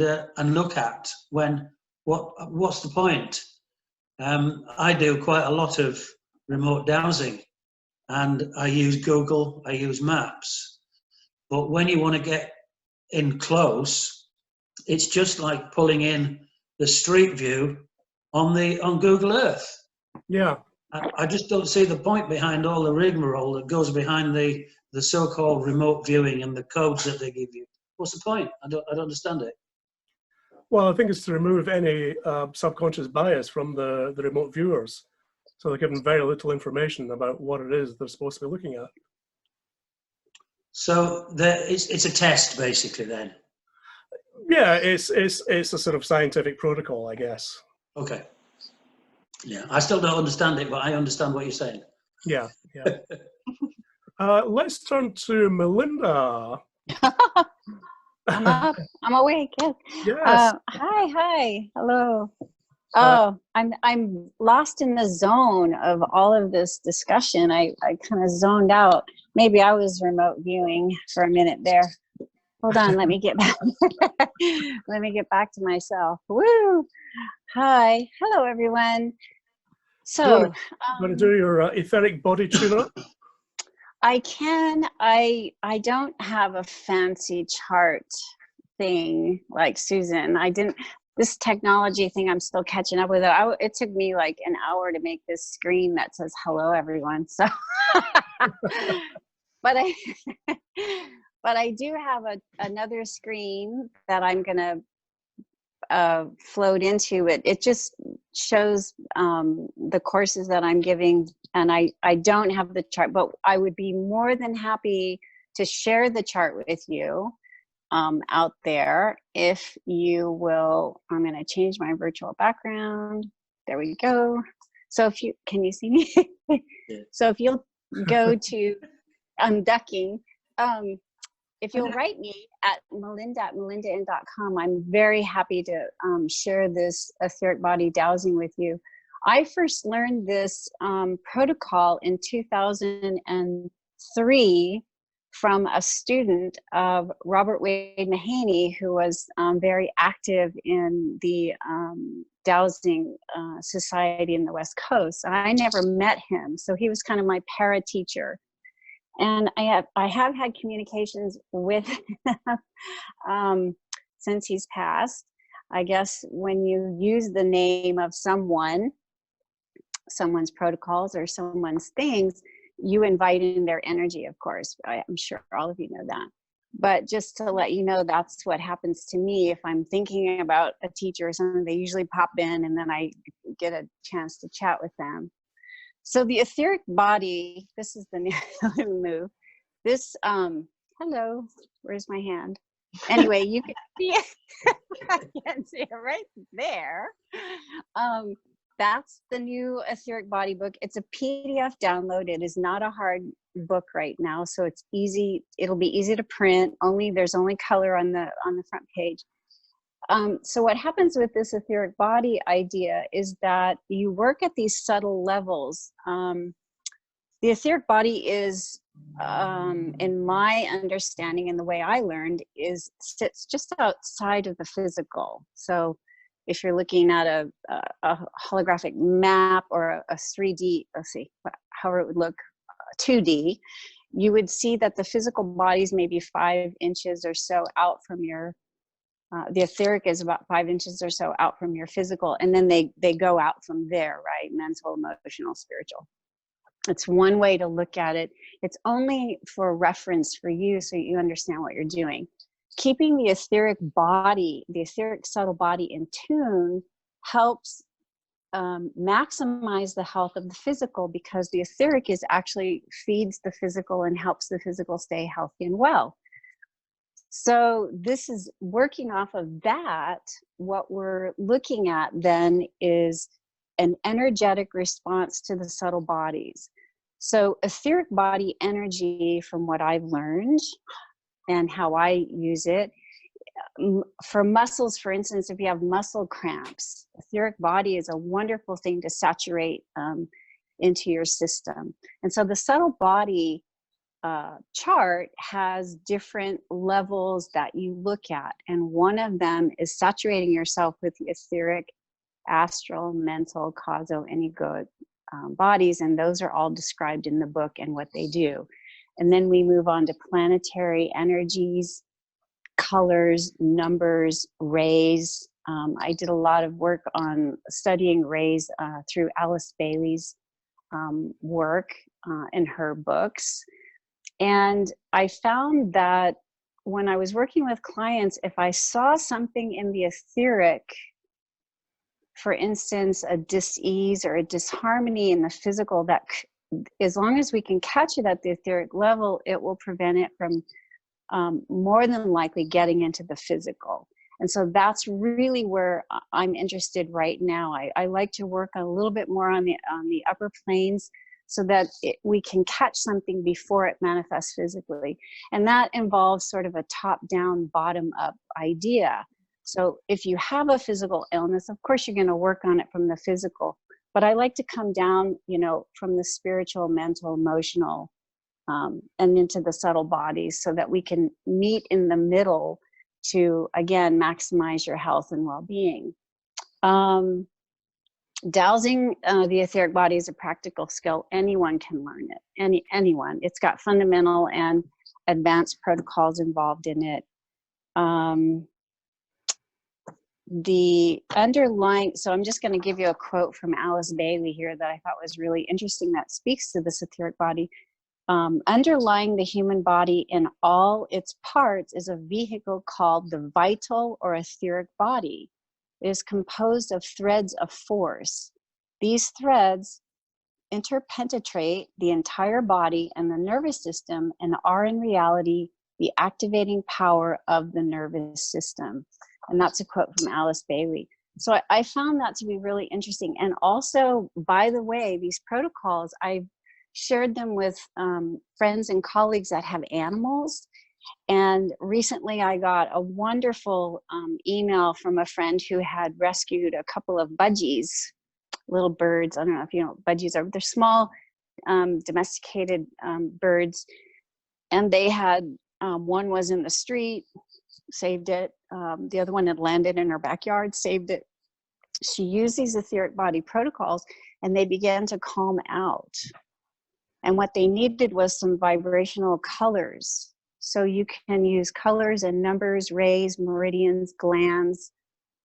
look at. When what's the point? I do quite a lot of remote dowsing, and I use Google, I use maps. But when you want to get in close, it's just like pulling in the street view on Google Earth. Yeah. I just don't see the point behind all the rigmarole that goes behind the so-called remote viewing and the codes that they give you. What's the point? I don't understand it. Well, I think it's to remove any subconscious bias from the remote viewers. So they're given very little information about what it is they're supposed to be looking at. So it's a test, basically, then? Yeah, it's a sort of scientific protocol, I guess. Okay. Yeah, I still don't understand it, but I understand what you're saying. Yeah, yeah. Let's turn to Melinda. I'm up. I'm awake. Yes. Yes. Hi. Hello. Oh, I'm lost in the zone of all of this discussion. I kind of zoned out. Maybe I was remote viewing for a minute there. Hold on, let me get back. Let me get back to myself. Woo! Hi, hello everyone. So, you want to do your etheric body tune-up? I can. I don't have a fancy chart thing like Susan. I didn't. this technology thing, I'm still catching up with it. It took me like an hour to make this screen that says hello everyone. So, but I do have another screen that I'm gonna float into it. It just shows the courses that I'm giving, and I don't have the chart, but I would be more than happy to share the chart with you out there if you will. I'm going to change my virtual background. There we go. So if you, can you see me? So if you'll go to, I'm ducking. If you'll write me at melinda@melindainn.com, I'm very happy to share this etheric body dowsing with you. I first learned this protocol in 2003 from a student of Robert Wade Mahaney, who was very active in the dowsing society in the West Coast. I never met him, so he was kind of my para teacher. And I have had communications with him since he's passed. I guess when you use the name of someone's protocols or someone's things, you invite in their energy, of course. I'm sure all of you know that. But just to let you know, that's what happens to me. If I'm thinking about a teacher or something, they usually pop in and then I get a chance to chat with them. So the etheric body, this is the new move. This, hello, where's my hand? Anyway, you can see it. I can see it right there. That's the new etheric body book. It's a PDF download. It is not a hard book right now, so it's easy. It'll be easy to print. There's only color on the front page. So what happens with this etheric body idea is that you work at these subtle levels. The etheric body is, in my understanding and the way I learned, sits just outside of the physical. So if you're looking at a holographic map or a 3D, let's see, however it would look, 2D, you would see that the physical body is maybe 5 inches or so out from your the etheric is about 5 inches or so out from your physical, and then they go out from there, right? Mental, emotional, spiritual. It's one way to look at it. It's only for reference for you so you understand what you're doing. Keeping the etheric body, the etheric subtle body in tune helps maximize the health of the physical, because the etheric actually feeds the physical and helps the physical stay healthy and well. So this is working off of that. What we're looking at then is an energetic response to the subtle bodies. So etheric body energy, from what I've learned and how I use it, for muscles, for instance, if you have muscle cramps, etheric body is a wonderful thing to saturate into your system. And so the subtle body chart has different levels that you look at, and one of them is saturating yourself with the etheric, astral, mental, causal, and egoic bodies, and those are all described in the book and what they do. And then we move on to planetary energies, colors, numbers, rays. I did a lot of work on studying rays through Alice Bailey's work in her books. And I found that when I was working with clients, if I saw something in the etheric, for instance, a dis-ease or a disharmony in the physical, that as long as we can catch it at the etheric level, it will prevent it from more than likely getting into the physical. And so that's really where I'm interested right now. I like to work a little bit more on the upper planes, so that we can catch something before it manifests physically. And that involves sort of a top-down, bottom-up idea. So if you have a physical illness, of course you're gonna work on it from the physical, but I like to come down, from the spiritual, mental, emotional, and into the subtle bodies, so that we can meet in the middle to, again, maximize your health and well-being. Dowsing the etheric body is a practical skill. Anyone can learn it. Anyone. It's got fundamental and advanced protocols involved in it. the underlying, so I'm just going to give you a quote from Alice Bailey here that I thought was really interesting that speaks to this etheric body. Underlying the human body in all its parts is a vehicle called the vital or etheric body. It is composed of threads of force. These threads interpenetrate the entire body and the nervous system and are in reality the activating power of the nervous system. And that's a quote from Alice Bailey. So I found that to be really interesting. And also, by the way, these protocols, I've shared them with friends and colleagues that have animals. And recently I got a wonderful email from a friend who had rescued a couple of budgies, little birds. I don't know if you know what budgies are, but they're small domesticated birds. And they had, one was in the street, saved it. The other one had landed in her backyard, saved it. She used these etheric body protocols and they began to calm out. And what they needed was some vibrational colors. So you can use colors and numbers, rays, meridians, glands,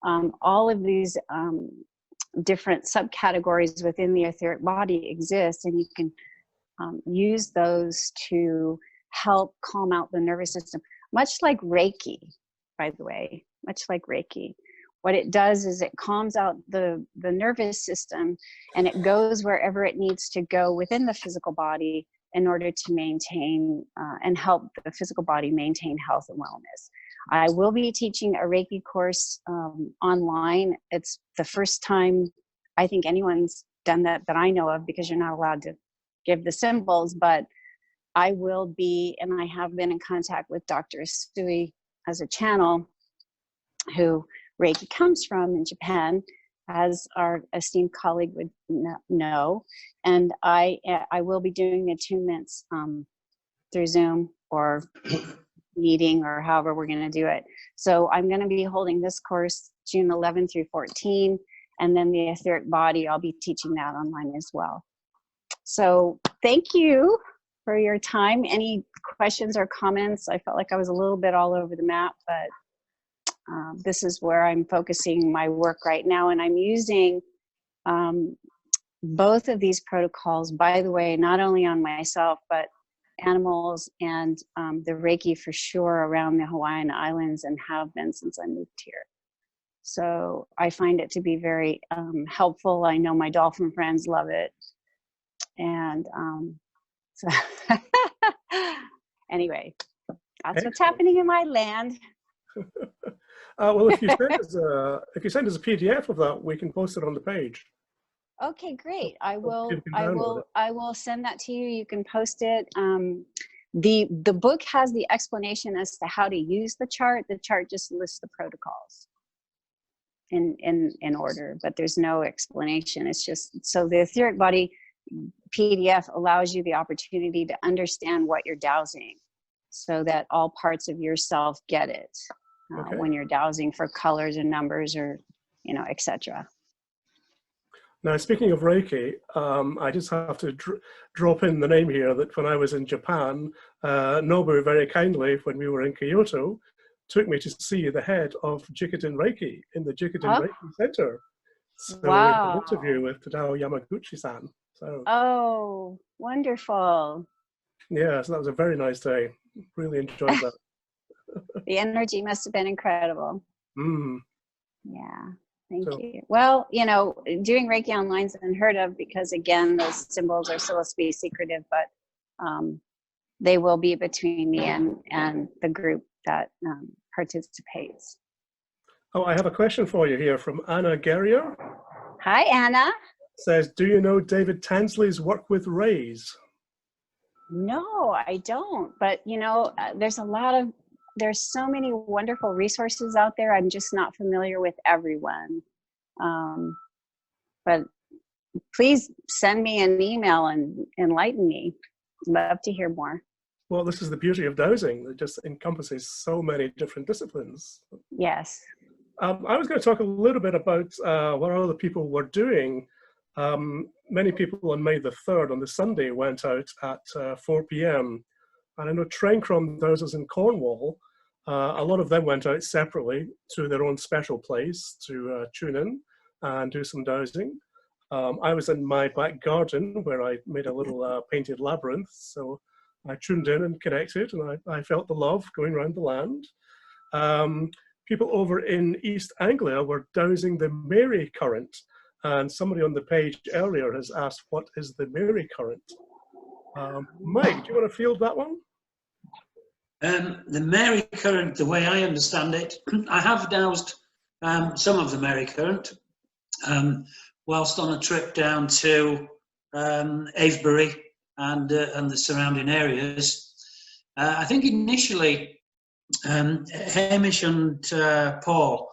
all of these different subcategories within the etheric body exist, and you can use those to help calm out the nervous system. Much like Reiki, by the way, much like Reiki. What it does is it calms out the nervous system, and it goes wherever it needs to go within the physical body in order to maintain and help the physical body maintain health and wellness. I will be teaching a Reiki course online. It's the first time I think anyone's done that I know of, because you're not allowed to give the symbols, but I will be, and I have been in contact with Dr. Sui as a channel, who Reiki comes from in Japan, as our esteemed colleague would know. And I will be doing attunements through Zoom or meeting, or however we're going to do it. So I'm going to be holding this course June 11 through 14, and then the etheric body, I'll be teaching that online as well. So thank you for your time. Any questions or comments? I felt like I was a little bit all over the map, but this is where I'm focusing my work right now. And I'm using both of these protocols, by the way, not only on myself, but animals and the Reiki for sure around the Hawaiian Islands, and have been since I moved here. So I find it to be very helpful. I know my dolphin friends love it. And so anyway, that's what's happening in my land. Well, if you send us a PDF of that, we can post it on the page. Okay, great. I will send that to you. You can post it. The book has the explanation as to how to use the chart. The chart just lists the protocols in order, but there's no explanation. It's just, so the etheric body PDF allows you the opportunity to understand what you're dowsing, so that all parts of yourself get it when you're dowsing for colors and numbers, or etc. Now, speaking of Reiki, I just have to drop in the name here that when I was in Japan, Nobu very kindly, when we were in Kyoto, took me to see the head of Jikuten Reiki in the Jikuten Reiki Center. So we had an interview with Tadao Yamaguchi-san. So, oh, wonderful. Yeah, so that was a very nice day. Really enjoyed that. The energy must have been incredible. Mm. Yeah, thank you. Well, doing Reiki online is unheard of, because again, those symbols are supposed to be secretive, but they will be between me and the group that participates. Oh, I have a question for you here from Anna Guerrier. Hi, Anna. Says, do you know David Tansley's work with rays? No, I don't. But, there's so many wonderful resources out there. I'm just not familiar with everyone. But please send me an email and enlighten me. Love to hear more. Well, this is the beauty of dowsing. It just encompasses so many different disciplines. Yes. I was going to talk a little bit about what other people were doing. Many people on May the 3rd, on the Sunday, went out at 4 p.m. And I know Train Crom Dowsers in Cornwall A lot of them went out separately to their own special place to tune in and do some dowsing. I was in my back garden where I made a little painted labyrinth. So I tuned in and connected, and I felt the love going around the land. People over in East Anglia were dowsing the Mary current. And somebody on the page earlier has asked, what is the Mary current? Mike, do you want to field that one? The Mary current, the way I understand it, I have dowsed some of the Mary current whilst on a trip down to Avebury and the surrounding areas. I think initially Hamish and Paul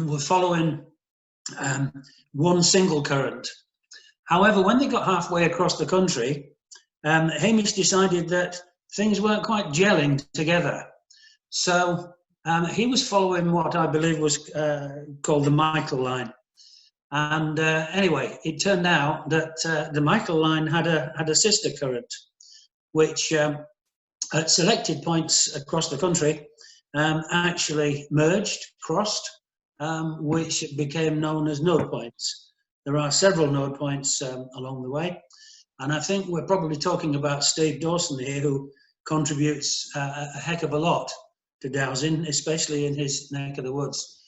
were following one single current. However, when they got halfway across the country, Hamish decided that things weren't quite gelling together. So he was following what I believe was called the Michael line. And anyway, it turned out that the Michael line had a sister current, which at selected points across the country actually merged, crossed, which became known as node points. There are several node points along the way. And I think we're probably talking about Steve Dawson here, who contributes a heck of a lot to dowsing, especially in his neck of the woods.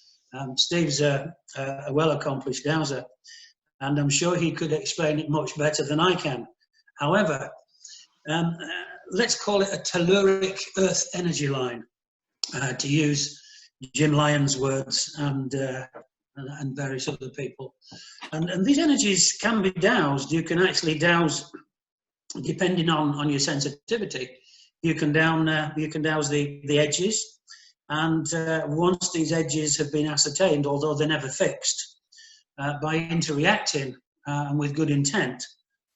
Steve's a well-accomplished dowser, and I'm sure he could explain it much better than I can. However, let's call it a telluric earth energy line, to use Jim Lyon's words and various other people. And these energies can be dowsed. You can actually dowse, depending on your sensitivity. You can dowse the edges, and once these edges have been ascertained, although they're never fixed, by interreacting and with good intent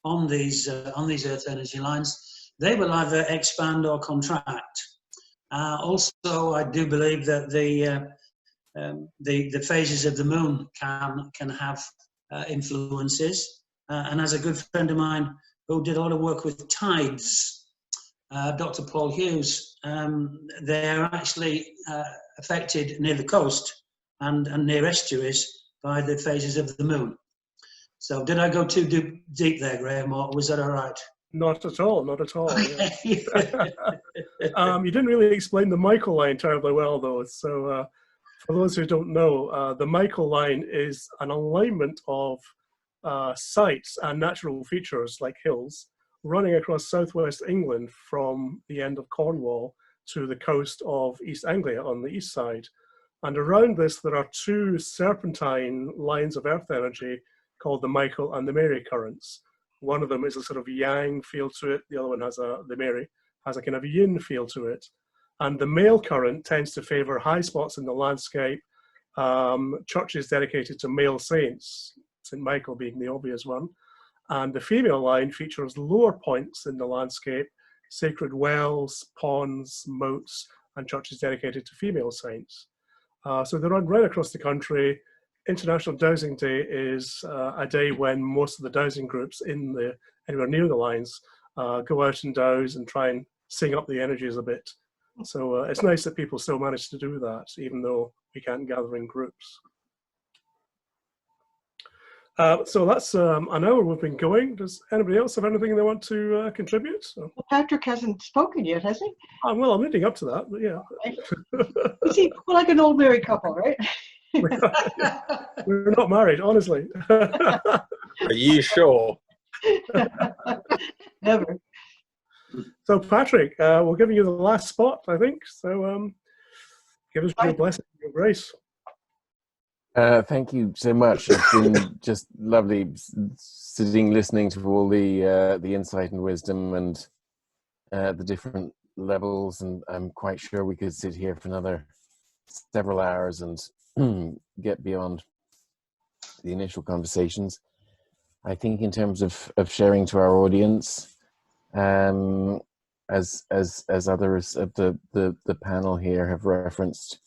on these earth energy lines, they will either expand or contract. Also, I do believe that the phases of the moon can have influences. And as a good friend of mine who did a lot of work with tides, Dr. Paul Hughes, they're actually affected near the coast and near estuaries by the phases of the moon. So did I go too deep there, Graham, or was that all right? Not at all, not at all. Okay. Yeah. You didn't really explain the Michael line terribly well, though. So for those who don't know, the Michael line is an alignment of sites and natural features like hills running across southwest England from the end of Cornwall to the coast of East Anglia on the east side. And around this, there are two serpentine lines of earth energy called the Michael and the Mary currents. One of them is a sort of yang feel to it. The other one has the Mary has a kind of yin feel to it. And the male current tends to favor high spots in the landscape, churches dedicated to male saints, St. Michael being the obvious one. And the female line features lower points in the landscape, sacred wells, ponds, moats, and churches dedicated to female saints. So they run right across the country. International Dowsing Day is a day when most of the dowsing groups anywhere near the lines go out and douse and try and sing up the energies a bit. So it's nice that people still manage to do that, even though we can't gather in groups. So that's an hour we've been going. Does anybody else have anything they want to contribute? So. Well, Patrick hasn't spoken yet, has he? Well, I'm leading up to that, but yeah. You see, we're like an old married couple, right? We're not married, honestly. Are you sure? Never. So, Patrick, we're giving you the last spot, I think. So, give us your blessing, your grace. Thank you so much. It's been just lovely sitting, listening to all the insight and wisdom and the different levels. And I'm quite sure we could sit here for another several hours and get beyond the initial conversations. I think in terms of sharing to our audience, as others of the panel here have referenced,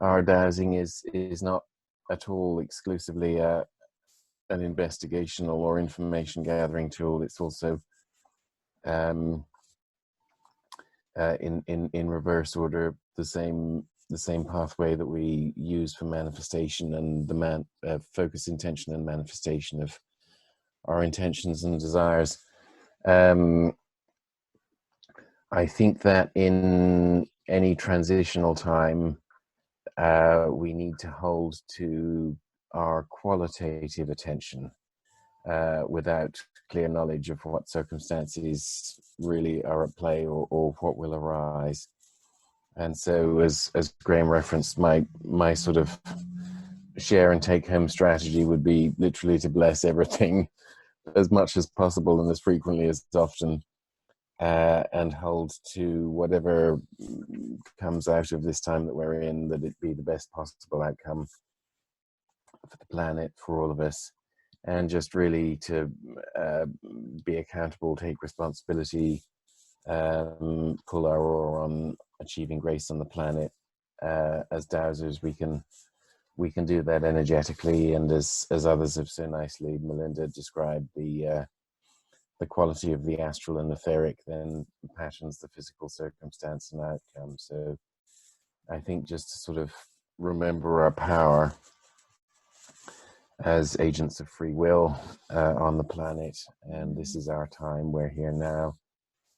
our dowsing is not at all exclusively an investigational or information gathering tool. It's also in reverse order, the same pathway that we use for manifestation and the focus, intention, and manifestation of our intentions and desires. I think that in any transitional time, we need to hold to our qualitative attention without clear knowledge of what circumstances really are at play or what will arise. And so, as Graham referenced, my sort of share and take home strategy would be literally to bless everything as much as possible and as frequently as often, and hold to whatever comes out of this time that we're in, that it be the best possible outcome for the planet, for all of us, and just really to be accountable, take responsibility, pull our oar on achieving grace on the planet. As Dowsers, we can do that energetically, and as others have so nicely, Melinda described, the quality of the astral and etheric then patterns the physical circumstance and outcome. So I think just to sort of remember our power as agents of free will on the planet, and this is our time, we're here now.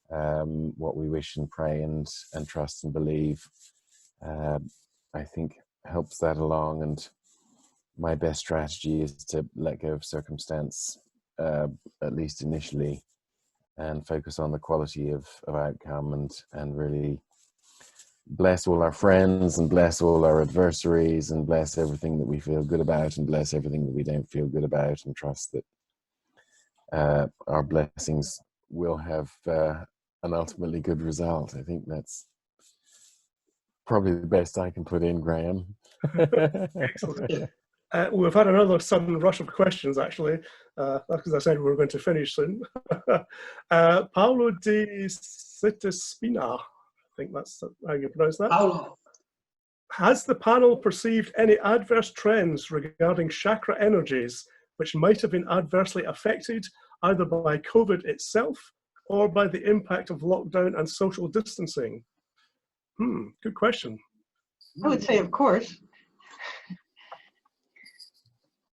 What we wish and pray and trust and believe, I think helps that along. And my best strategy is to let go of circumstance, at least initially, and focus on the quality of outcome, and really bless all our friends and bless all our adversaries and bless everything that we feel good about and bless everything that we don't feel good about, and trust that our blessings will have an ultimately good result. I think that's probably the best I can put in, Graham. Excellent. We've had another sudden rush of questions, actually, because I said we were going to finish soon. Paolo di Citespina, I think that's how you pronounce that. Paolo. Has the panel perceived any adverse trends regarding chakra energies which might have been adversely affected either by COVID itself or by the impact of lockdown and social distancing? Good question. I would say, of course.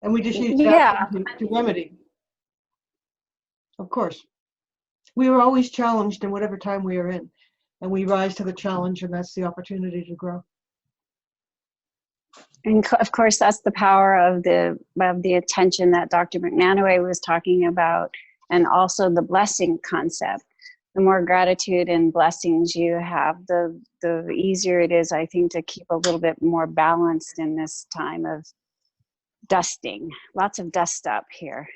And we just use Yeah. that to remedy. Of course. We are always challenged in whatever time we are in, and we rise to the challenge, and that's the opportunity to grow. And of course, that's the power of the attention that Dr. McNeil was talking about, and also the blessing concept. The more gratitude and blessings you have, the easier it is, I think, to keep a little bit more balanced in this time of dusting. Lots of dust up here.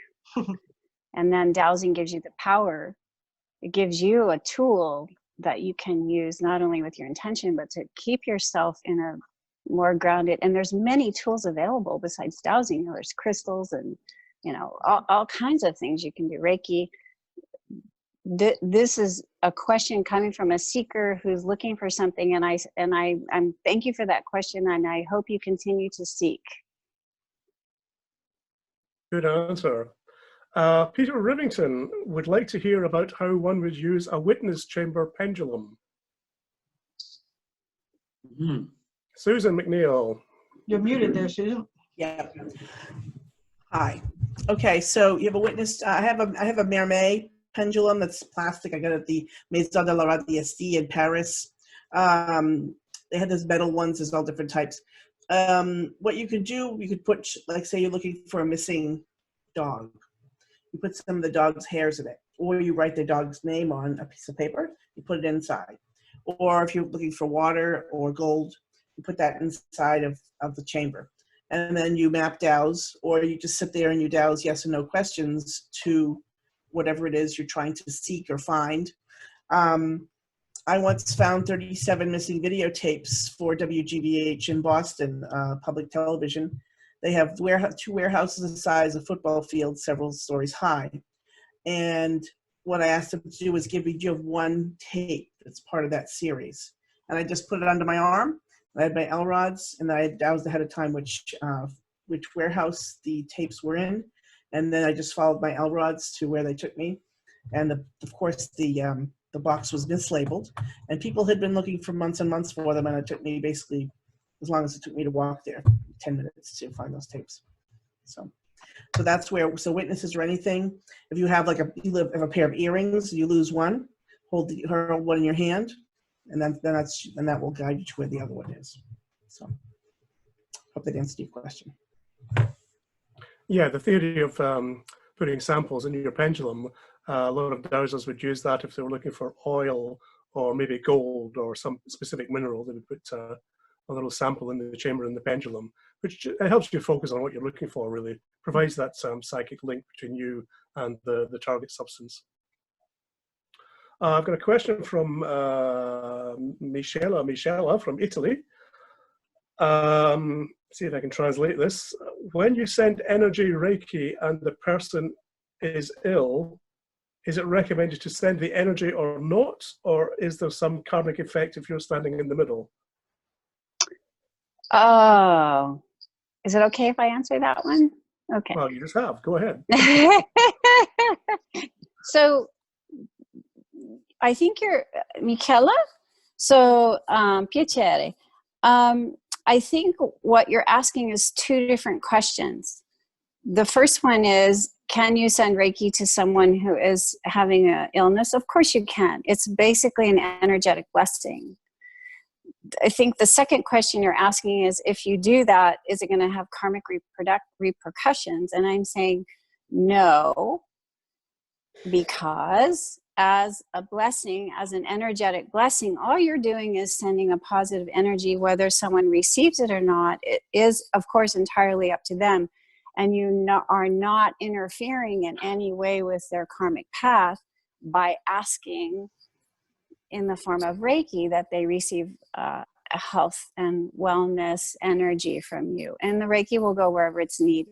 And then dowsing gives you the power. It gives you a tool that you can use not only with your intention, but to keep yourself in a more grounded. And there's many tools available besides dowsing. There's crystals and, all kinds of things you can do. Reiki. This is a question coming from a seeker who's looking for something, and I'm thank you for that question, and I hope you continue to seek. Good answer. Peter Rivington would like to hear about how one would use a witness chamber pendulum. Susan McNeil. You're muted there, Susan. Yeah. Hi. Okay, so you have a witness. I have a Mermet pendulum that's plastic. I got it at the Maison de la Radiestie in Paris. They had those metal ones. There's all different types. What you could do, you could put, like, say you're looking for a missing dog. You put some of the dog's hairs in it, or you write the dog's name on a piece of paper. You put it inside. Or if you're looking for water or gold, you put that inside of the chamber. And then you map dows, or you just sit there and you douse yes or no questions to whatever it is you're trying to seek or find. I once found 37 missing videotapes for WGBH in Boston, public television. They have two warehouses the size of football fields, several stories high. And what I asked them to do was give me one tape that's part of that series. And I just put it under my arm. I had my L rods, and I doused ahead of time which warehouse the tapes were in. And then I just followed my L rods to where they took me. And of course, the the box was mislabeled, and people had been looking for months and months for them, and it took me basically as long as it took me to walk there, 10 minutes to find those tapes. So that's where, so witnesses or anything, if you have like you have a pair of earrings, you lose one, hold one in your hand, and then that will guide you to where the other one is. So hope that answered your question. Yeah, the theory of putting samples in your pendulum, a lot of dowsers would use that if they were looking for oil or maybe gold or some specific mineral. They would put a little sample in the chamber in the pendulum, which helps you focus on what you're looking for, really. Provides that psychic link between you and the target substance. I've got a question from Michela from Italy. See if I can translate this. When you send energy Reiki and the person is ill, is it recommended to send the energy or not? Or is there some karmic effect if you're standing in the middle? Oh, is it okay if I answer that one? Okay. Well, you just have. Go ahead. So I think you're Michela. So piacere. I think what you're asking is two different questions. The first one is, can you send Reiki to someone who is having an illness? Of course you can. It's basically an energetic blessing. I think the second question you're asking is, if you do that, is it going to have karmic repercussions? And I'm saying no, because as a blessing, as an energetic blessing, all you're doing is sending a positive energy. Whether someone receives it or not, it is, of course, entirely up to them. And you are not interfering in any way with their karmic path by asking in the form of Reiki that they receive a health and wellness energy from you. And the Reiki will go wherever it's needed.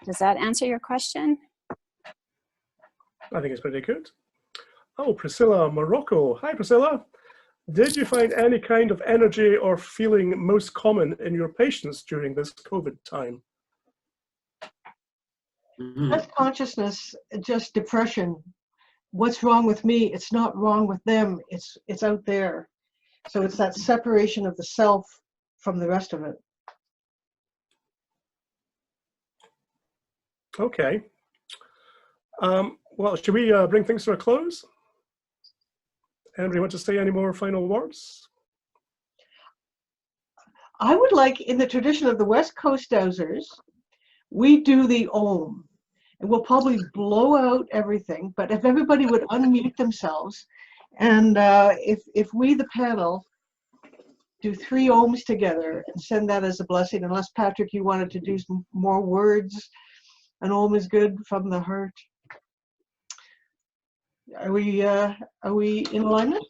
Does that answer your question? I think it's pretty good. Oh, Priscilla, Morocco. Hi, Priscilla. Did you find any kind of energy or feeling most common in your patients during this COVID time? That's consciousness, just depression. What's wrong with me? It's not wrong with them. It's out there. So it's that separation of the self from the rest of it. Okay. Well, should we bring things to a close? Anybody want to say any more final words? I would like, in the tradition of the West Coast Dowsers, we do the Om. And we'll probably blow out everything, but if everybody would unmute themselves, and if we, the panel, do 3 Ohms together and send that as a blessing, unless, Patrick, you wanted to do some more words. An Om is good from the heart. Are we in alignment?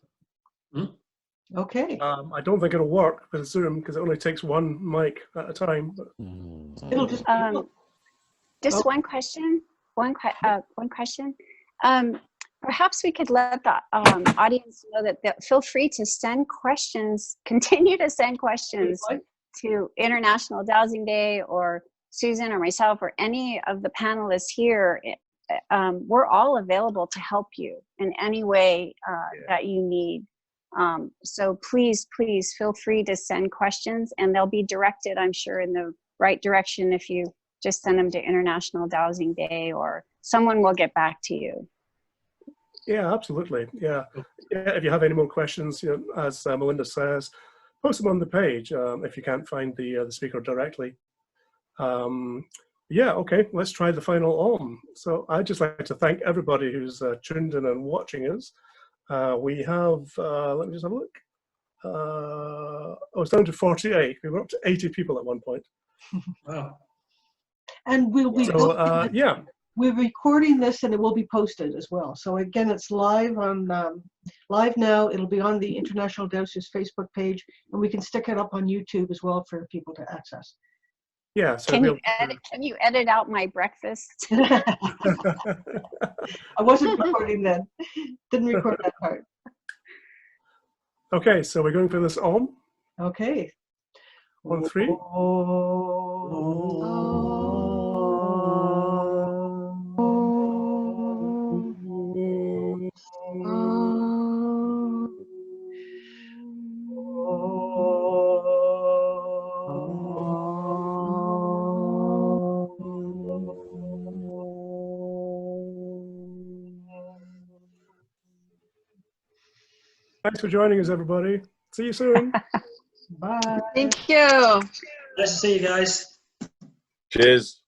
Okay. I don't think it'll work with Zoom because it only takes one mic at a time. But it'll just one question. One question. Perhaps we could let the audience know that feel free to send questions. Continue to send questions to International Dowsing Day, or Susan or myself or any of the panelists here. We're all available to help you in any way that you need. So please feel free to send questions, and they'll be directed, I'm sure, in the right direction if you just send them to International Dowsing Day, or someone will get back to you. Yeah, absolutely. Yeah. If you have any more questions, as Melinda says, post them on the page if you can't find the speaker directly. Yeah, okay, let's try the final Om. So I'd just like to thank everybody who's tuned in and watching us. We have, let me just have a look. It's down to 48. We were up to 80 people at one point. Wow. And we'll be we're recording this, and it will be posted as well. So again, it's live on live now. It'll be on the International Dowsers Facebook page, and we can stick it up on YouTube as well for people to access. Yeah. So can you edit out my breakfast? I wasn't recording then. Didn't record that part. Okay, so we're going for this Om. Okay. 1, 3. Thanks for joining us, everybody. See you soon. Bye. Thank you. Nice to see you guys. Cheers.